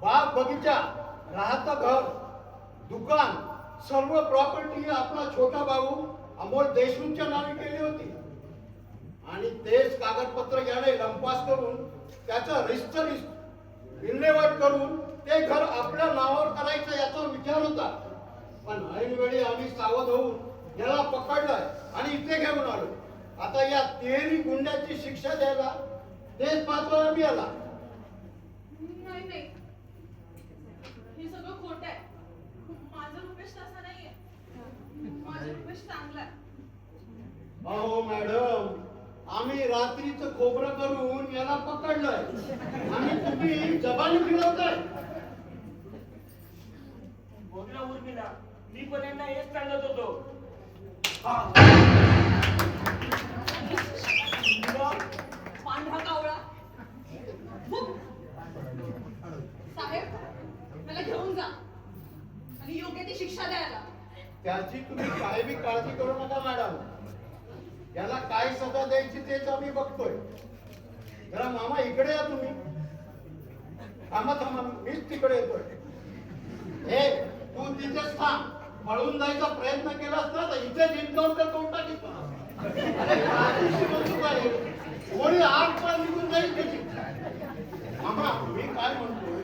बाग बगीचा, राहतं घर, दुकान, सर्व प्रॉपर्टी आपला छोटा भाऊ अमोल देशमुखच्या नावे केली होती. आणि तेच कागदपत्र याने लंपास करून त्याचा विल्हेवाट करून ते घर आपल्या नावावर करायचं याचा विचार होता. पण ऐन वेळी आम्ही सावध होऊन याला पकडलाय आणि इथे घेऊन आलो. आता या तेरी गुंड्याची शिक्षा द्यायला तेच पाचवा मी आला. नाही नाही, हे सगळं खोट आहे. माझं रुपेश तसा नाहीये. माझं रुपेश चांगला आहे. अहो मॅडम, आम्ही रात्रीचं खोबरं करून याला पकडलंय आणि तुम्ही जबानी फिरवताय. बोलला उर्मिला, मी पण यांना हेच सांगत होतो. पांढरा कावळा. साहेब, मला घेऊन जा आणि योग्य ती शिक्षा द्यायला. त्याची तुम्ही काही बी काळजी करू नका मॅडम. याला काय सजा द्यायची तेच आम्ही बघतोय. जरा मामा इकडे या तुम्ही. थांबा थांबा, मीच तिकडे येतोय. हे तू तिथेच थांब. पळून जायचा प्रयत्न केलास ना तर इथेच एन्काउंटर करून टाकीत. अरे काहीशी बंदूक आहे. कोणी आग पण निघून जाईल त्याची. मामा, मी काय म्हणतोय,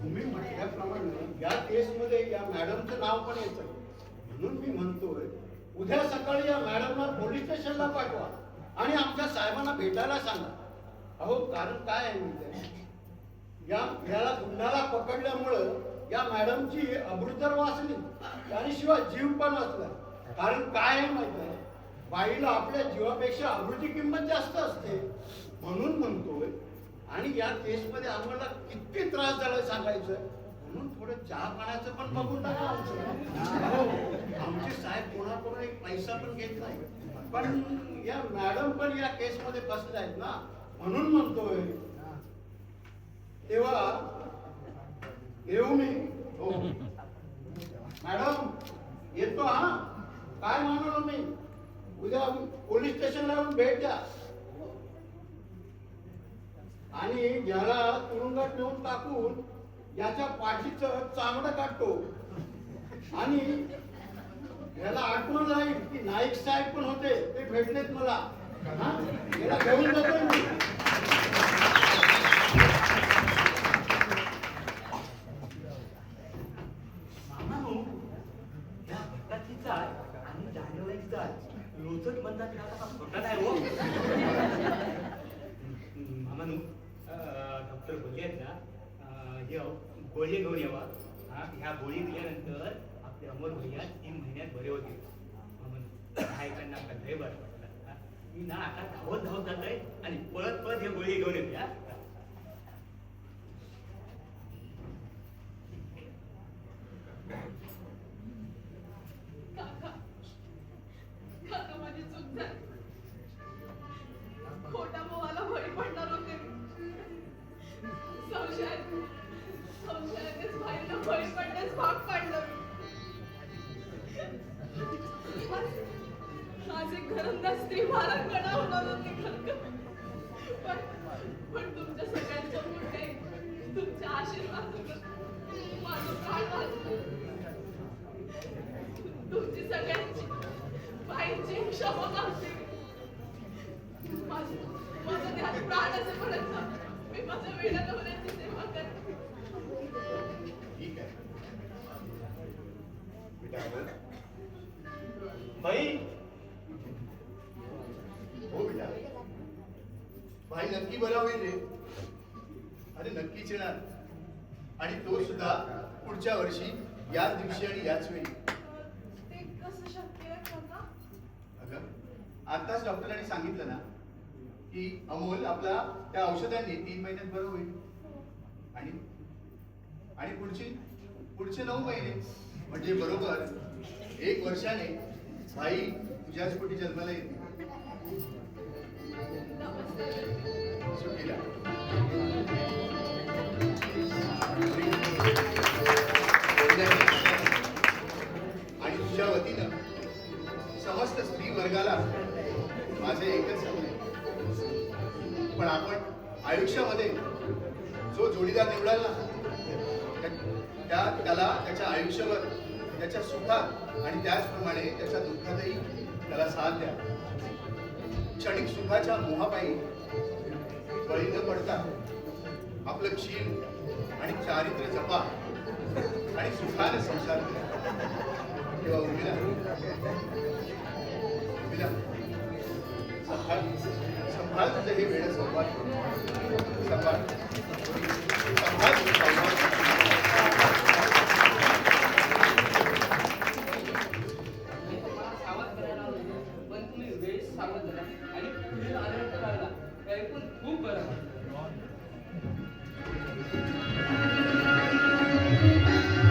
तुम्ही म्हटल्याप्रमाणे या केसमध्ये या मॅडमचं नाव पण येतं. म्हणून मी म्हणतोय उद्या सकाळी या मॅडमला पोलीस स्टेशनला पाठवा आणि आमच्या साहेबांना भेटायला सांगा. अहो कारण काय आहे माहिती, याला गुन्ह्याला पकडल्यामुळं या मॅडमची अब्रू तर वाचली आणि शिवाय जीव पण वाचला. कारण काय आहे माहिती आहे, बाईला आपल्या जीवापेक्षा अब्रूची किंमत जास्त असते. म्हणून म्हणतोय, आणि या केसमध्ये आम्हाला किती त्रास झाला सांगायचं. म्हणून थोडं चहा पाण्याचं पण बघून टाका आमचं. आमचे साहेब कोणाकडून एक पैसा पण घेत नाही. पण या मॅडम पण या केसमध्ये फसल्या आहेत ना, म्हणून म्हणतोय. तेव्हा येऊ मी. हो मॅडम, येतो हा. काय म्हणालो मी, उद्या पोलीस स्टेशनला येऊन भेट द्या आणि याला तुरुंगात नेऊन टाकून याच्या पाठीचं चामडं काढतो आणि याला आठवण राहील की नाईक साहेब पण होते, ते भेटलेत मला. याला घेऊन जातोय मी. या भटाची चाळ आणि जानेवारीची चाळ लोचट म्हणतात ना, तसा खोटा नाही हो. मामानू, डॉक्टर बोलले आहेत ना, हे गोळी घेऊन यावा. ह्या गोळी दिल्यानंतर आपले अमोल भैया 3 महिन्यात बरे होते. त्यांना आता लय बरं वाटलं. मी ना आता धावत धावत जात आहे आणि पळत पळत हे गोळी घेऊन येते. काका, माझी चूक झाली. खोटा मोहाला बळी पडणार होते. संशयानेच भाईला बळी पडण्यास भाग पाडलं. आज एक घरंदाज स्त्री महारांगणा होणार होती काका. पण तुमच्या सगळ्यांच्या पुढे तुमच्या आशीर्वादाने माझं प्राण वाचलं. तुमची सगळ्यांची बाईंची क्षमा मागते. माझं ध्यान प्राण असेपर्यंत मी माझ्या वेळा नवऱ्याची सेवा करते. ठीक आहे बाई, हो बेटा, भाई नक्की बरा होईल रे. अरे नक्कीच येणार. आणि तो सुद्धा पुढच्या वर्षी याच दिवशी आणि याच वेळी. ते कसं शक्य आहे काका? अगं आताच डॉक्टरांनी सांगितलं ना की अमोल आपला त्या औषधांनी 3 महिन्यात बरं होईल. आणि पुढचे 9 महिने म्हणजे बरोबर 1 वर्षाने भाई तुझ्याच पोटी जन्माला येते. सुखीला. आणि तुझ्या वतीनं समस्त स्त्री वर्गाला माझे एकच सांगणे, पण आपण आयुष्यामध्ये जो जोडीदार निवडाल ना, त्याला त्याच्या आयुष्यभर त्याच्या सुखात आणि त्याचप्रमाणे त्याच्या दुःखातही त्याला साथ द्या. क्षणिक सुखाच्या मोहापायी बळी न पडता आपलं शील आणि चारित्र्य जपा आणि सुखाने संसार करा. तेव्हा उर्मिला संभाळ तुझं हे वेळ संवाद संभाळ संभाळ तुझं संवाद. मी तुम्हाला सावध करायला होतो, पण तुम्ही वेळेस सावध झाला आणि पुढील अलर्ट लागला. हे ऐकून खूप बरं वाटलं.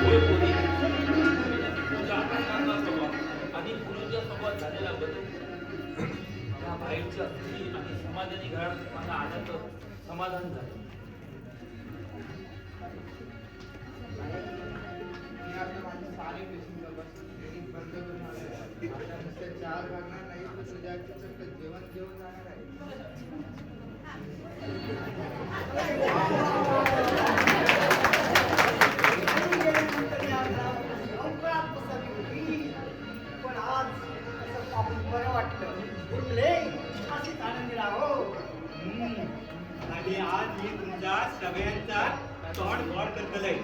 होय पोरी. तुझ्या आकाशाचा स्वभाव आणि पुढच्या स्वभावात झालेला बदल या बाहेरच्या स्त्री आणि समाजाने घरात मला आल्याचं समाधान झालं. मी आता माझे सारे पेशंट क्लिनिक बंद करून आले आहे. आता नुसते 4 भागणार नाही तर तुझ्या चक्क जेवण जाणार आहे. पण आज असं पाहून बरं वाटलं. उठले अशीच आनंदी राहो. आणि आज मी तुमच्या सगळ्यांचा तोंड गोड करतलंय.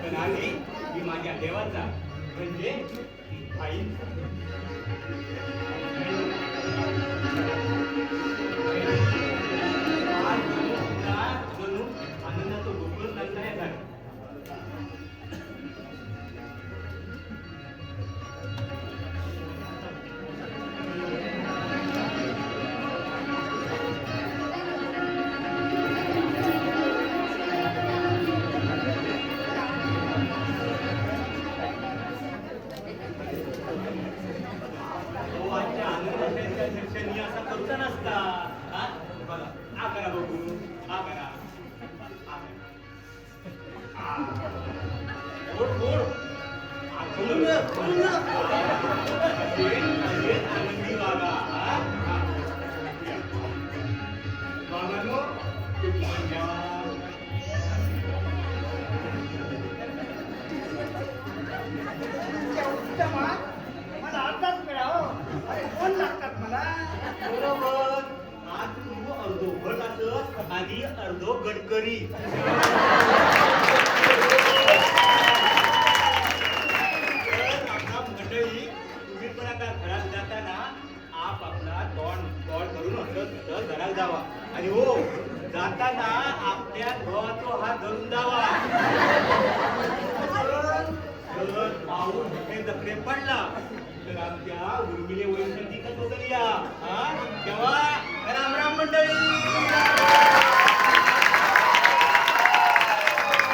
पण आम्ही ही माझ्या देवाचा म्हणजे आई. आज जणू आनंदाचं गोकुळ चाललंय झालं. तो आजच्या आनंदाच्या क्षणी असा करूचा नसता. हा? बघा, हा करा बघू, हा करा, हा करा. आ. गोड, गोड. आ, खोलून घ्या, खोलून घ्या. असे आनंदी वागा. हा? हा. वागानो, ते पण घ्या. तुमच्या उत्तमात मला अर्धाच वेळा हो. अरे 2 लागतात मला. बरोबर. आज तू अर्धो भट असं आणि अर्धो गडकरी. तर आता मंडळी तुम्ही पण आता घरात जाताना आपला तोंड करून असं घरात जावा. आणि हो, जाताना आपल्या भावाचा हात धरून जावा. जर पाऊस हे जखरे पडला तर आमच्या उर्मिले वैष्णवी कसं या. हा? तेव्हा राम राम मंडळी.